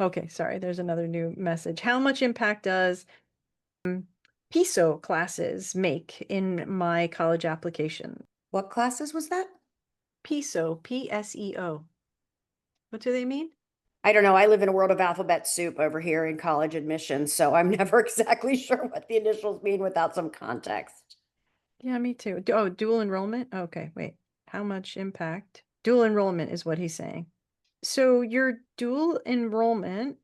Okay, sorry, there's another new message. How much impact does PISO classes make in my college application? What classes was that? PISO, PSEO. What do they mean? I don't know. I live in a world of alphabet soup over here in college admissions, so I'm never exactly sure what the initials mean without some context. Yeah, me too. Oh, dual enrollment? Okay, wait. How much impact? Dual enrollment is what he's saying. So your dual enrollment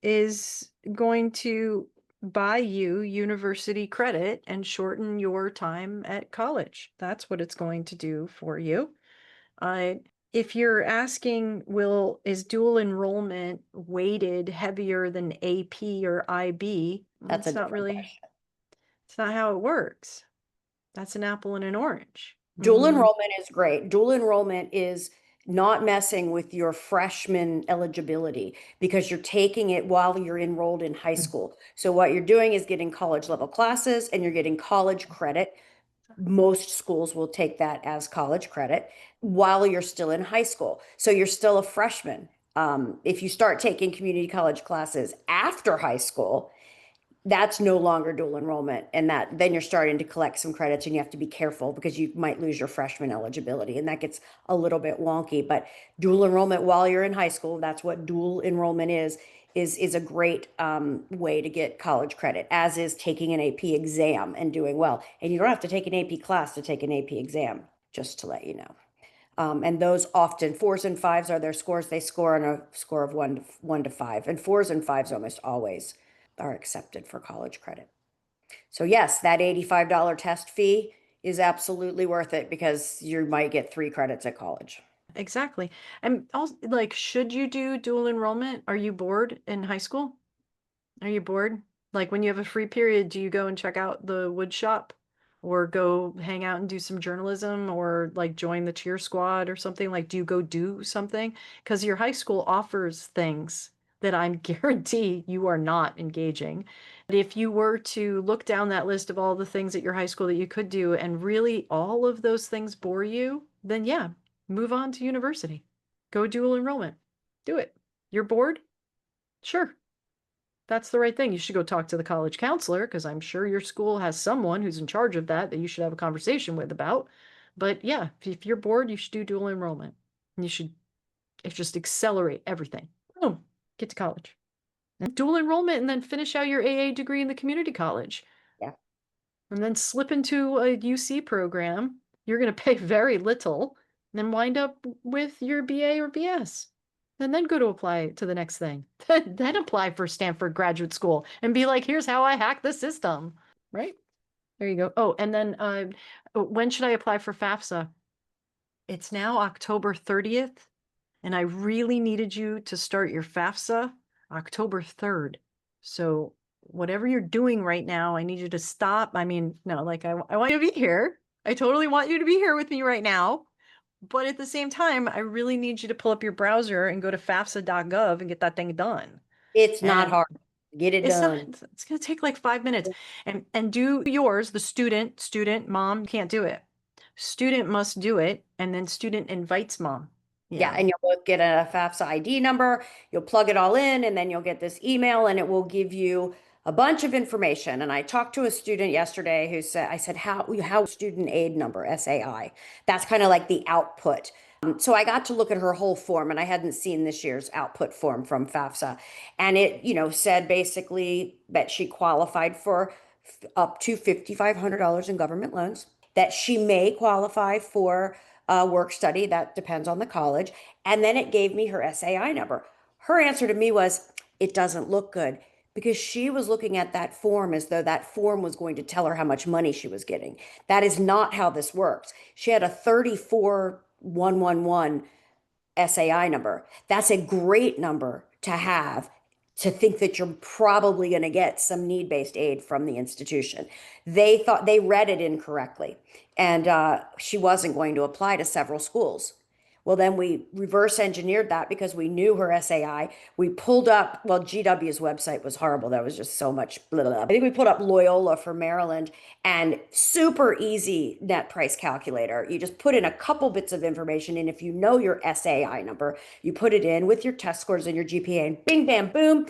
is going to buy you university credit and shorten your time at college. That's what it's going to do for you. If you're asking, is dual enrollment weighted heavier than AP or IB? That's It's a not different really, question. it's not how it works. That's an apple and an orange. Dual enrollment is great. Dual enrollment is not messing with your freshman eligibility because you're taking it while you're enrolled in high school. So what you're doing is getting college level classes and you're getting college credit. Most schools will take that as college credit while you're still in high school. So you're still a freshman. If you start taking community college classes after high school, that's no longer dual enrollment, and that then you're starting to collect some credits, and you have to be careful because you might lose your freshman eligibility, and that gets a little bit wonky. But dual enrollment while you're in high school, that's what dual enrollment is a great way to get college credit, as is taking an AP exam and doing well. And you don't have to take an AP class to take an AP exam, just to let you know. And those often 4s and 5s are their scores. They score on a score of 1 to 5, and 4s and 5s almost always are accepted for college credit. So yes, that $85 test fee is absolutely worth it because you might get 3 credits at college. Exactly. And also, like, should you do dual enrollment? Are you bored in high school? Are you bored? Like, when you have a free period, do you go and check out the wood shop or go hang out and do some journalism or like join the cheer squad or something? Like, do you go do something? Because your high school offers things that I'm guarantee you are not engaging. But if you were to look down that list of all the things at your high school that you could do and really all of those things bore you, then yeah, move on to university. Go dual enrollment. Do it. You're bored? Sure. That's the right thing. You should go talk to the college counselor because I'm sure your school has someone who's in charge of that you should have a conversation with about. But yeah, if you're bored, you should do dual enrollment. You should just accelerate everything. Boom, get to college. And dual enrollment and then finish out your AA degree in the community college. Yeah. And then slip into a UC program. You're going to pay very little and then wind up with your BA or BS. And then go to apply to the next thing. Then apply for Stanford graduate school and be like, here's how I hack the system. Right? There you go. Oh, and then when should I apply for FAFSA? It's now October 30th, and I really needed you to start your FAFSA October 3rd. So whatever you're doing right now, I need you to stop. I mean, no, like I want you to be here. I totally want you to be here with me right now. But at the same time, I really need you to pull up your browser and go to FAFSA.gov and get that thing done. It's not And hard. Get it it's not, done. it's going to take like 5 minutes. And do yours, the student, mom can't do it. Student must do it, and then student invites mom. Yeah, and you'll both get a FAFSA ID number. You'll plug it all in, and then you'll get this email, and it will give you a bunch of information. And I talked to a student yesterday who said, I said, how student aid number, SAI. That's kind of like the output. So I got to look at her whole form, and I hadn't seen this year's output form from FAFSA. And it, said basically that she qualified for up to $5,500 in government loans, that she may qualify for work study. That depends on the college. And then it gave me her SAI number. Her answer to me was, it doesn't look good, because she was looking at that form as though that form was going to tell her how much money she was getting. That is not how this works. She had a 34111 SAI number. That's a great number to have, to think that you're probably going to get some need-based aid from the institution. They thought they read it incorrectly, and she wasn't going to apply to several schools. Well, then we reverse engineered that because we knew her SAI. We pulled up, well, GW's website was horrible. That was just so much blah, blah, blah. I think we pulled up Loyola for Maryland, and super easy net price calculator. You just put in a couple bits of information, and if you know your SAI number, you put it in with your test scores and your GPA, and bing, bam, boom,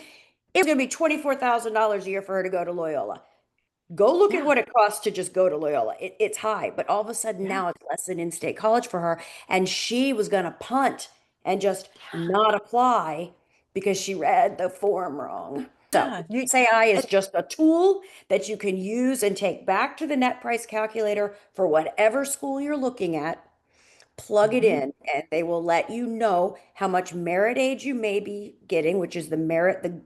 it's going to be $24,000 a year for her to go to Loyola. Go look at what it costs to just go to Loyola. It's high, but all of a sudden now it's less than in-state college for her. And she was going to punt and just not apply because she read the form wrong. So SAI is just a tool that you can use and take back to the net price calculator for whatever school you're looking at. Plug it in, and they will let you know how much merit aid you may be getting, which is the merit, the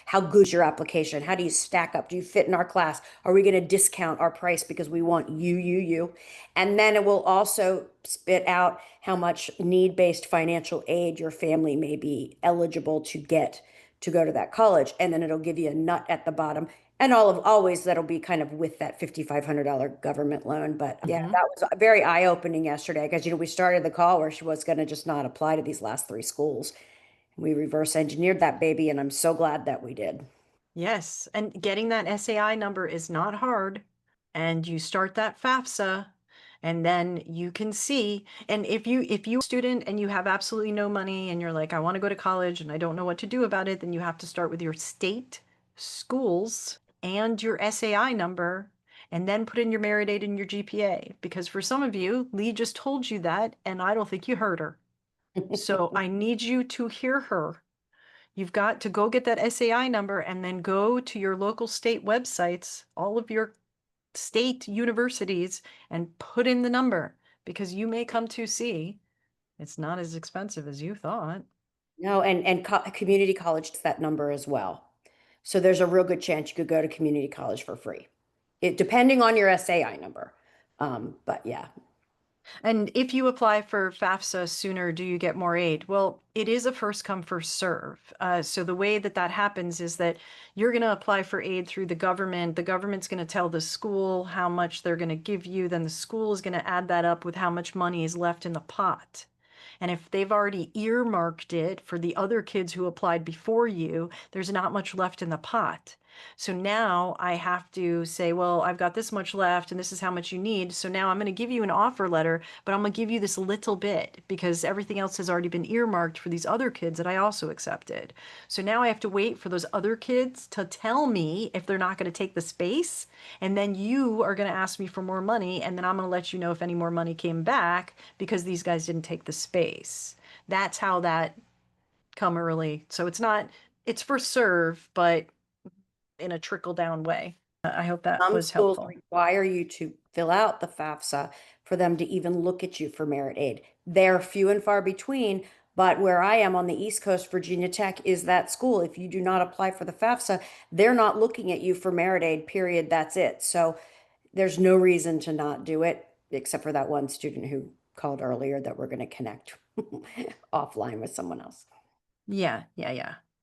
how good's your application? How do you stack up? Do you fit in our class? Are we going to discount our price because we want you? And then it will also spit out how much need-based financial aid your family may be eligible to get to go to that college. And then it'll give you a nut at the bottom. And always that'll be kind of with that $5,500 government loan. But yeah, Mhm. that was very eye-opening yesterday because, we started the call where she was going to just not apply to these last 3 schools. We reverse engineered that baby, and I'm so glad that we did. Yes, and getting that SAI number is not hard. And you start that FAFSA, and then you can see. And if you student and you have absolutely no money and you're like, I want to go to college and I don't know what to do about it, then you have to start with your state schools and your SAI number, and then put in your merit aid and your GPA. Because for some of you, Lee just told you that, and I don't think you heard her. So I need you to hear her. You've got to go get that SAI number and then go to your local state websites, all of your state universities, and put in the number, because you may come to see it's not as expensive as you thought. No, and community college gets that number as well. So there's a real good chance you could go to community college for free. Depending on your SAI number. But yeah. And if you apply for FAFSA sooner, do you get more aid? Well, it is a first come, first serve. So the way that that happens is that you're going to apply for aid through the government. The government's going to tell the school how much they're going to give you. Then the school is going to add that up with how much money is left in the pot. And if they've already earmarked it for the other kids who applied before you, there's not much left in the pot. So now I have to say, well, I've got this much left and this is how much you need. So now I'm going to give you an offer letter, but I'm going to give you this little bit because everything else has already been earmarked for these other kids that I also accepted. So now I have to wait for those other kids to tell me if they're not going to take the space. And then you are going to ask me for more money. And then I'm going to let you know if any more money came back because these guys didn't take the space. That's how that come early. So it's for serve, but in a trickle down way. I hope that Some was schools helpful. require you to fill out the FAFSA for them to even look at you for merit aid. They're few and far between, but where I am on the East Coast, Virginia Tech is that school. If you do not apply for the FAFSA, they're not looking at you for merit aid, period. That's it. So there's no reason to not do it, except for that one student who called earlier that we're going to connect offline with someone else. Yeah,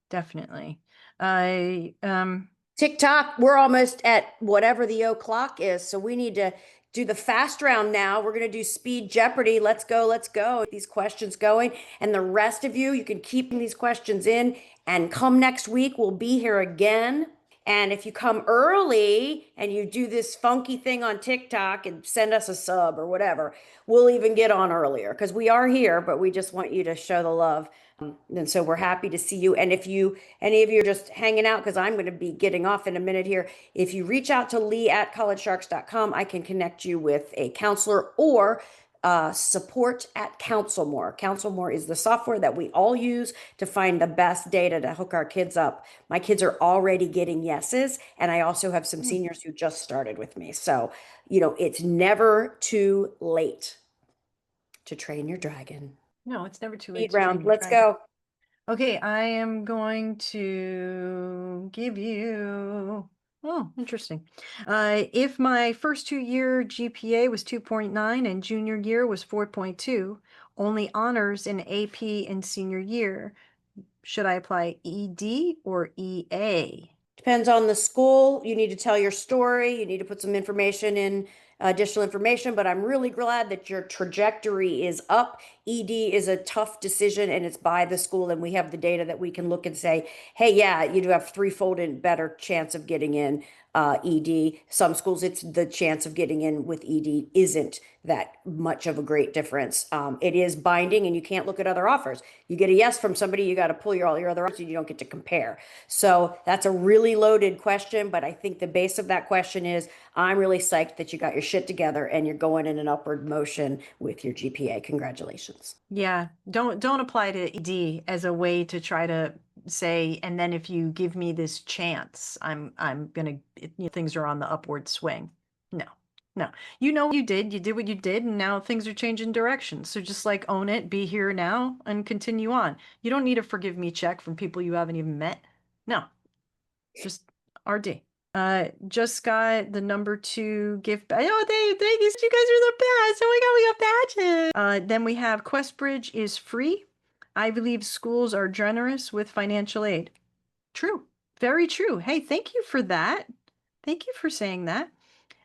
definitely. I TikTok, we're almost at whatever the o'clock is. So we need to do the fast round now. We're going to do speed Jeopardy. Let's go. Let's go. These questions going. And the rest of you can keep these questions in and come next week. We'll be here again. And if you come early and you do this funky thing on TikTok and send us a sub or whatever, we'll even get on earlier because we are here, but we just want you to show the love. And so we're happy to see you. And if any of you are just hanging out, because I'm going to be getting off in a minute here, if you reach out to lee@collegesharks.com, I can connect you with a counselor or support at Counselmore. Counselmore is the software that we all use to find the best data to hook our kids up. My kids are already getting yeses, and I also have some seniors who just started with me. So, it's never too late to train your dragon. No, it's never too late Speed to train round. your Let's dragon. go. Okay, I am going to give you, oh, interesting. If my first 2-year GPA was 2.9 and junior year was 4.2, only honors in AP in senior year, should I apply ED or EA? Depends on the school. You need to tell your story. You need to put some information in, additional information, but I'm really glad that your trajectory is up. ED is a tough decision and it's by the school, and we have the data that we can look and say, hey, yeah, you do have threefold and better chance of getting in ED. Some schools, it's the chance of getting in with ED isn't that much of a great difference. It is binding and you can't look at other offers. You get a yes from somebody, you got to pull all your other offers and you don't get to compare. So that's a really loaded question, but I think the base of that question is, I'm really psyched that you got your shit together and you're going in an upward motion with your GPA. Congratulations. Yeah, don't apply to ED as a way to try to say, and then if you give me this chance, I'm gonna, things are on the upward swing. No. You know what you did what you did, and now things are changing direction. So just like own it, be here now, and continue on. You don't need a forgive me check from people you haven't even met. No, just RD. Just got the number 2 gift bag. Oh, thank you. You guys are the best. Oh my God, we got badges. Then we have QuestBridge is free. Ivy League schools are generous with financial aid. True. Very true. Hey, thank you for that. Thank you for saying that.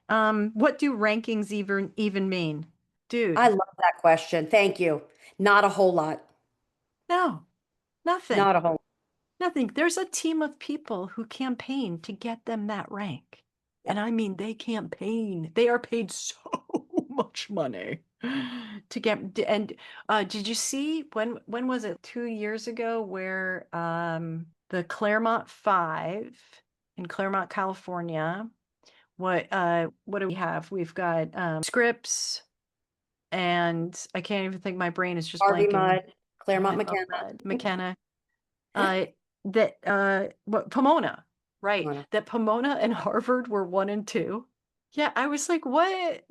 What do rankings even mean? Dude, I love that question. Thank you. Not a whole lot. no, nothing. Not a whole. Nothing. There's a team of people who campaign to get them that rank. And I mean, they campaign. They are paid so much money to get. And did you see when was it? 2 years ago, where the Claremont Five in Claremont, California. What do we have? We've got Scripps, and I can't even think. My brain is just Harvey blanking. Mudd, Oh, Claremont I love McKenna. that. McKenna. What Pomona, right? Pomona. That Pomona and Harvard were 1 and 2. Yeah, I was like, what?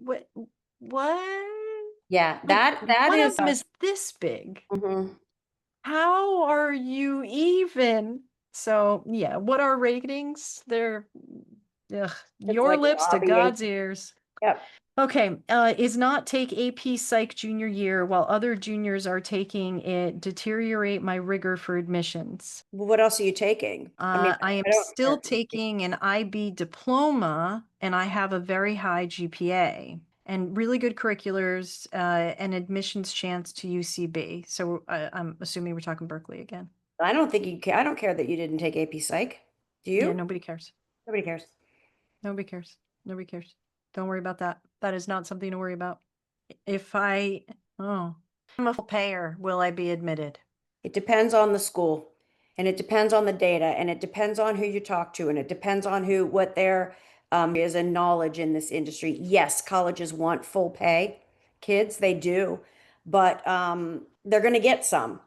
Yeah, Like, that one is. of them is this big. Mhm. How are you even? So yeah, what are ratings? They're ugh, It's your like lips to lobbying. God's ears. Yep. Okay, is not take AP Psych junior year while other juniors are taking it, deteriorate my rigor for admissions. What else are you taking? I mean, I am I don't still care. taking an IB diploma, and I have a very high GPA and really good curriculars, and admissions chance to UCB. So I'm assuming we're talking Berkeley again. I don't think you care. I don't care that you didn't take AP Psych. Do Yeah, you? nobody cares. Nobody cares. Nobody cares. Nobody cares. Don't worry about that. That is not something to worry about. If I'm a full payer, will I be admitted? It depends on the school, and it depends on the data, and it depends on who you talk to, and it depends on what their is and knowledge in this industry. Yes, colleges want full pay kids, they do, but they're going to get some.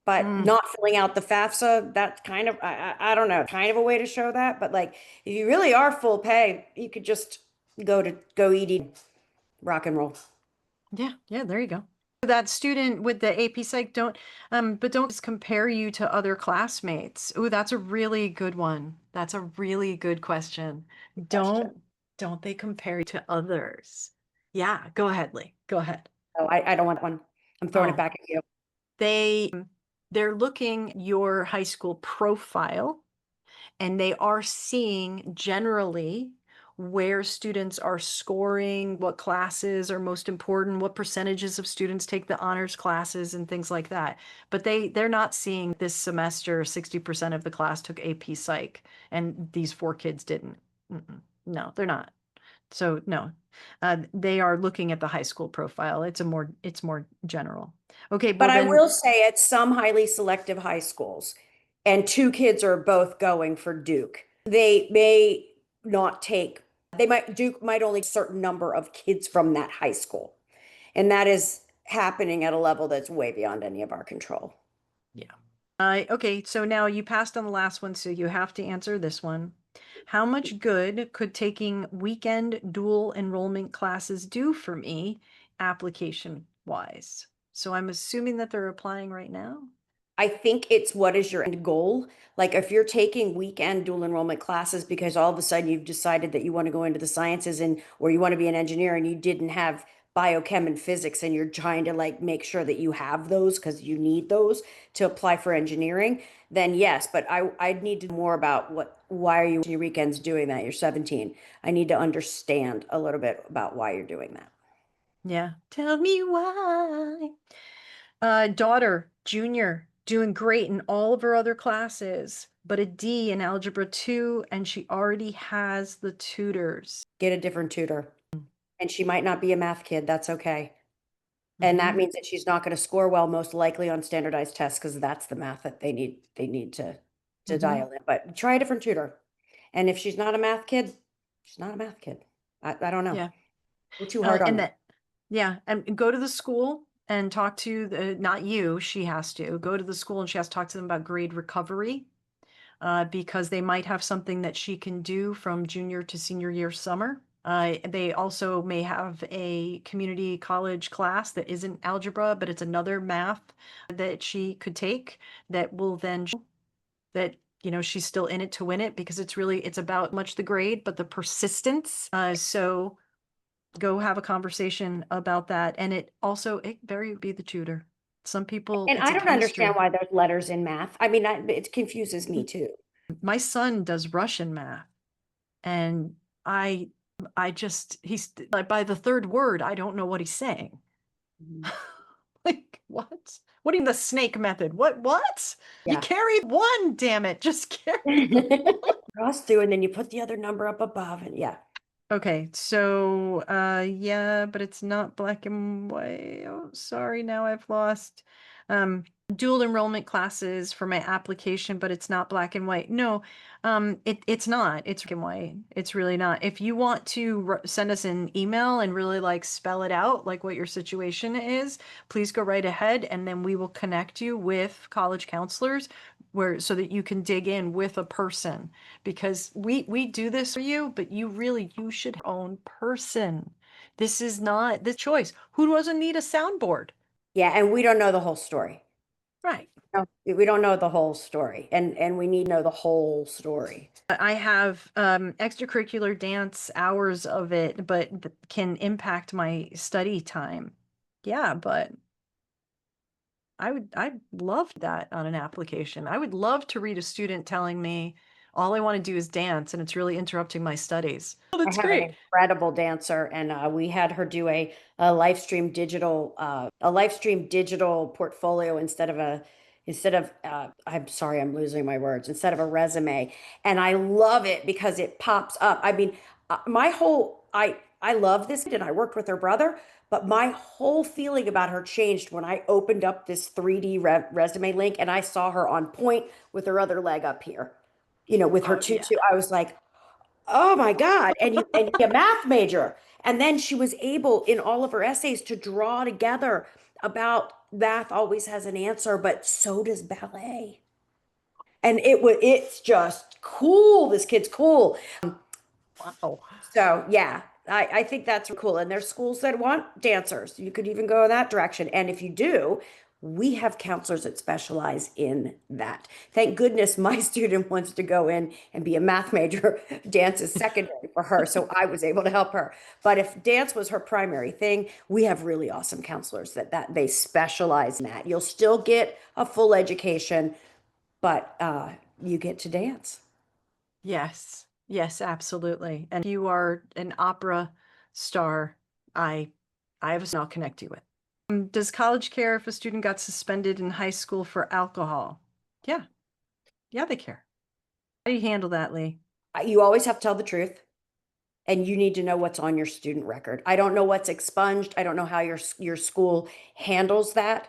But not filling out the FAFSA, that's kind of, I don't know, kind of a way to show that. But like, if you really are full pay, you could just go ED, rock and roll. Yeah, there you go. That student with the AP Psych, but don't just compare you to other classmates. Ooh, that's a really good one. That's a really good question. Don't they compare you to others? Yeah, go ahead, Lee. Go ahead. Oh, I don't want one. I'm throwing it Oh. back at you. They're looking your high school profile, and they are seeing generally where students are scoring, what classes are most important, what percentages of students take the honors classes and things like that. But they're not seeing this semester 60% of the class took AP Psych and these 4 kids didn't. No, they're not. So no, they are looking at the high school profile. It's more general. Okay, But well I then, will say at some highly selective high schools, and 2 kids are both going for Duke, they may not take, Duke might only certain number of kids from that high school. And that is happening at a level that's way beyond any of our control. yeah. Okay, so now you passed on the last one, so you have to answer this one. How much good could taking weekend dual enrollment classes do for me, application wise? So I'm assuming that they're applying right now. I think it's what is your end goal? Like if you're taking weekend dual enrollment classes because all of a sudden you've decided that you want to go into the sciences or you want to be an engineer and you didn't have biochem and physics and you're trying to like make sure that you have those because you need those to apply for engineering, then yes. But I'd need to know more about why are you on your weekends doing that? You're 17. I need to understand a little bit about why you're doing that. Yeah. Tell me why. Daughter, junior, doing great in all of her other classes, but a D in Algebra 2, and she already has the tutors. Get a different tutor. And she might not be a math kid. That's okay. And that means that she's not going to score well, most likely on standardized tests, because that's the math that they need to dial in. But try a different tutor. And if she's not a math kid, she's not a math kid. I don't know. Yeah. We're too hard on her. And go to the school and talk to not you, she has to go to the school and she has to talk to them about grade recovery, because they might have something that she can do from junior to senior year summer. They also may have a community college class that isn't algebra, but it's another math that she could take that will then show that she's still in it to win it, because it's about much the grade, but the persistence. So go have a conversation about that. And it very be the tutor. Some people, And it's I a don't understand chemistry. why there's letters in math. I mean, it confuses me too. My son does Russian math, and he's like, by the third word, I don't know what he's saying. Like, what? What do you mean the snake method? What? You Yeah. carry one, damn it. Just carry. Cross through, and then you put the other number up above, and yeah. Okay, so yeah, but it's not black and white. Oh, sorry, now I've lost dual enrollment classes for my application, but it's not black and white. No, it's not. It's black and white. It's really not. If you want to send us an email and really like spell it out, like what your situation is, please go right ahead, and then we will connect you with college counselors where so that you can dig in with a person, because we do this for you, but you should have your own person. This is not the choice. Who doesn't need a soundboard? Yeah, and we don't know the whole story. Right. No, we don't know the whole story, and we need to know the whole story. I have extracurricular dance hours of it, but can impact my study time. Yeah, but I'd love that on an application. I would love to read a student telling me all I want to do is dance and it's really interrupting my studies. Oh, I that's have an great. incredible dancer, and we had her do a live stream digital portfolio instead of I'm sorry, I'm losing my words, instead of a resume. And I love it because it pops up. I mean, I love this, and I worked with her brother, but my whole feeling about her changed when I opened up this 3D resume link and I saw her on point with her other leg up here. With her Oh yeah. tutu. I was like, oh my God. And a math major. And then she was able in all of her essays to draw together about math always has an answer, but so does ballet. And it's just cool. This kid's cool. Wow. So yeah, I think that's cool. And there's schools that want dancers. You could even go in that direction. And if you do, we have counselors that specialize in that. Thank goodness my student wants to go in and be a math major. Dance is secondary for her, so I was able to help her. But if dance was her primary thing, we have really awesome counselors that they specialize in that. You'll still get a full education, but you get to dance. Yes. Yes, absolutely. And if you are an opera star, I I have a I'll connect you with. Does college care if a student got suspended in high school for alcohol? Yeah. Yeah, they care. How do you handle that, Lee? You always have to tell the truth, and you need to know what's on your student record. I don't know what's expunged. I don't know how your school handles that.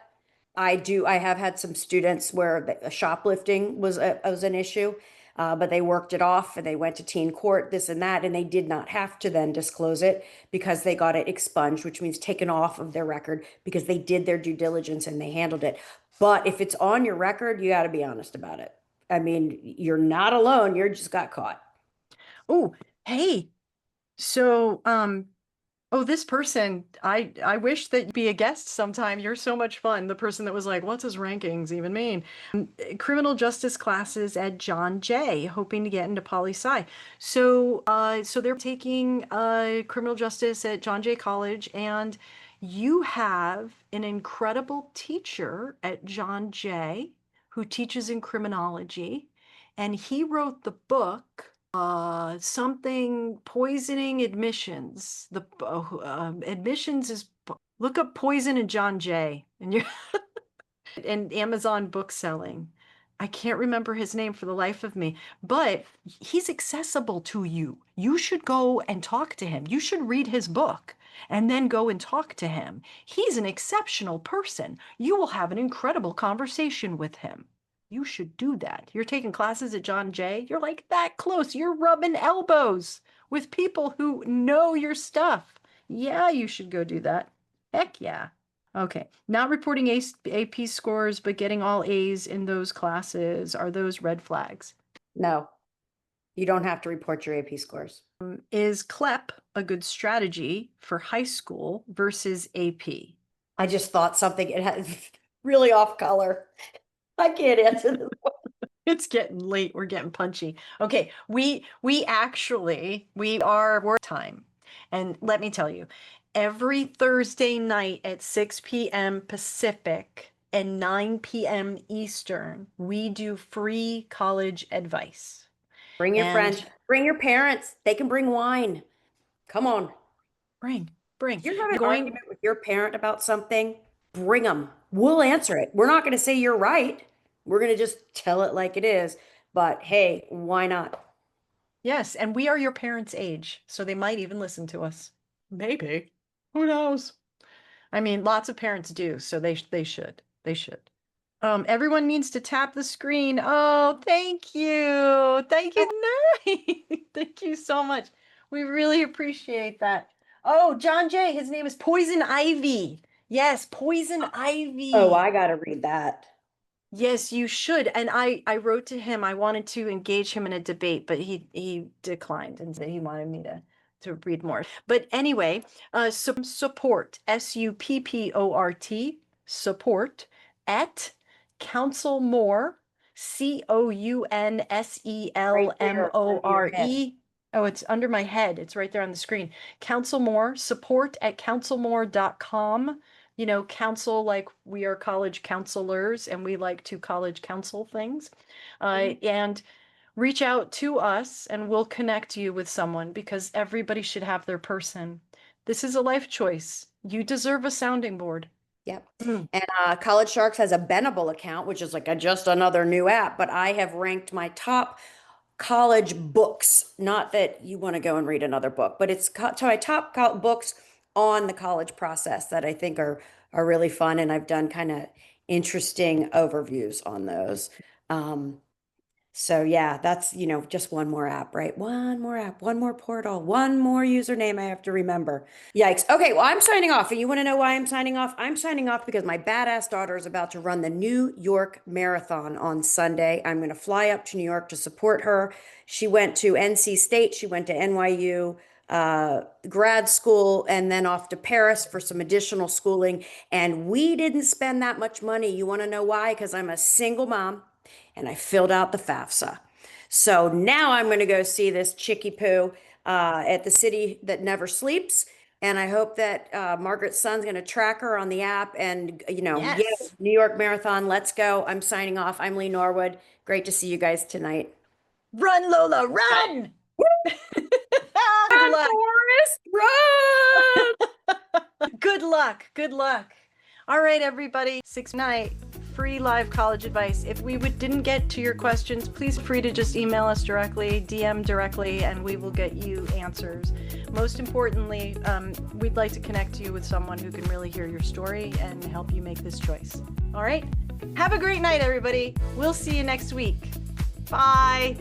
I have had some students where shoplifting was an issue, but they worked it off and they went to teen court, this and that, and they did not have to then disclose it because they got it expunged, which means taken off of their record because they did their due diligence and they handled it. But if it's on your record, you got to be honest about it. I mean, you're not alone. You just got caught. Oh, hey. So, oh, this person, I wish that you'd be a guest sometime. You're so much fun. The person that was like, what's his rankings even mean? Criminal justice classes at John Jay, hoping to get into poli sci. So they're taking criminal justice at John Jay College, and you have an incredible teacher at John Jay who teaches in criminology, and he wrote the book something poisoning admissions. The admissions is look up poison and John Jay and you and Amazon book selling. I can't remember his name for the life of me, but he's accessible to you. You should go and talk to him. You should read his book and then go and talk to him. He's an exceptional person. You will have an incredible conversation with him. You should do that. You're taking classes at John Jay. You're like that close. You're rubbing elbows with people who know your stuff. Yeah, you should go do that. Heck yeah. Okay. Not reporting AP scores, but getting all A's in those classes. Are those red flags? No, you don't have to report your AP scores. Is CLEP a good strategy for high school versus AP? I just thought something it has really off color. I can't answer this one. It's getting late. We're getting punchy. Okay, we are work time. And let me tell you, every Thursday night at 6 p.m. Pacific, and 9 p.m. Eastern, we do free college advice. Bring your And- friends, bring your parents. They can bring wine. Come on. Bring. If you're having an argument with your parent about something, bring them. We'll answer it. We're not going to say you're right. We're going to just tell it like it is. But hey, why not? Yes, and we are your parents' age, so they might even listen to us. Maybe. Who knows? I mean, lots of parents do, so they should. They should. Everyone needs to tap the screen. Oh, thank you. Thank you. Nice. Thank you so much. We really appreciate that. Oh, John Jay, his name is Poison Ivy. Yes, Poison Ivy. Oh, I got to read that. Yes, you should. And I wrote to him. I wanted to engage him in a debate, but he declined and said he wanted me to read more. But anyway, support, SUPPORT, support at Counsel More, COUNSELMORE. Oh, it's under my head. It's right there on the screen. Counsel More, support at counselmore.com. You know, counsel, like we are college counselors and we like to college counsel things. And reach out to us and we'll connect you with someone because everybody should have their person. This is a life choice. You deserve a sounding board. Yep. And College Sharks has a Benable account, which is like just another new app, but I have ranked my top college books. Not that you want to go and read another book, but it's my top books on the college process that I think are really fun. And I've done kind of interesting overviews on those. So yeah, that's, just one more app, right? One more app, one more portal, one more username I have to remember. Yikes. Okay, well, I'm signing off. And you want to know why I'm signing off? I'm signing off because my badass daughter is about to run the New York Marathon on Sunday. I'm going to fly up to New York to support her. She went to NC State. She went to NYU grad school and then off to Paris for some additional schooling. And we didn't spend that much money. You want to know why? Because I'm a single mom. And I filled out the FAFSA. So now I'm going to go see this chickie poo at the City That Never Sleeps. And I hope that Margaret's son's going to track her on the app. And, Yes. Yeah, New York Marathon, let's go. I'm signing off. I'm Lee Norwood. Great to see you guys tonight. Run, Lola, run! Run, Forrest, run! Good luck. Good luck. All right, everybody. 6 night. Free live college advice. If we didn't get to your questions, please free to just email us directly, DM directly, and we will get you answers. Most importantly, we'd like to connect you with someone who can really hear your story and help you make this choice. All right? Have a great night, everybody. We'll see you next week. Bye.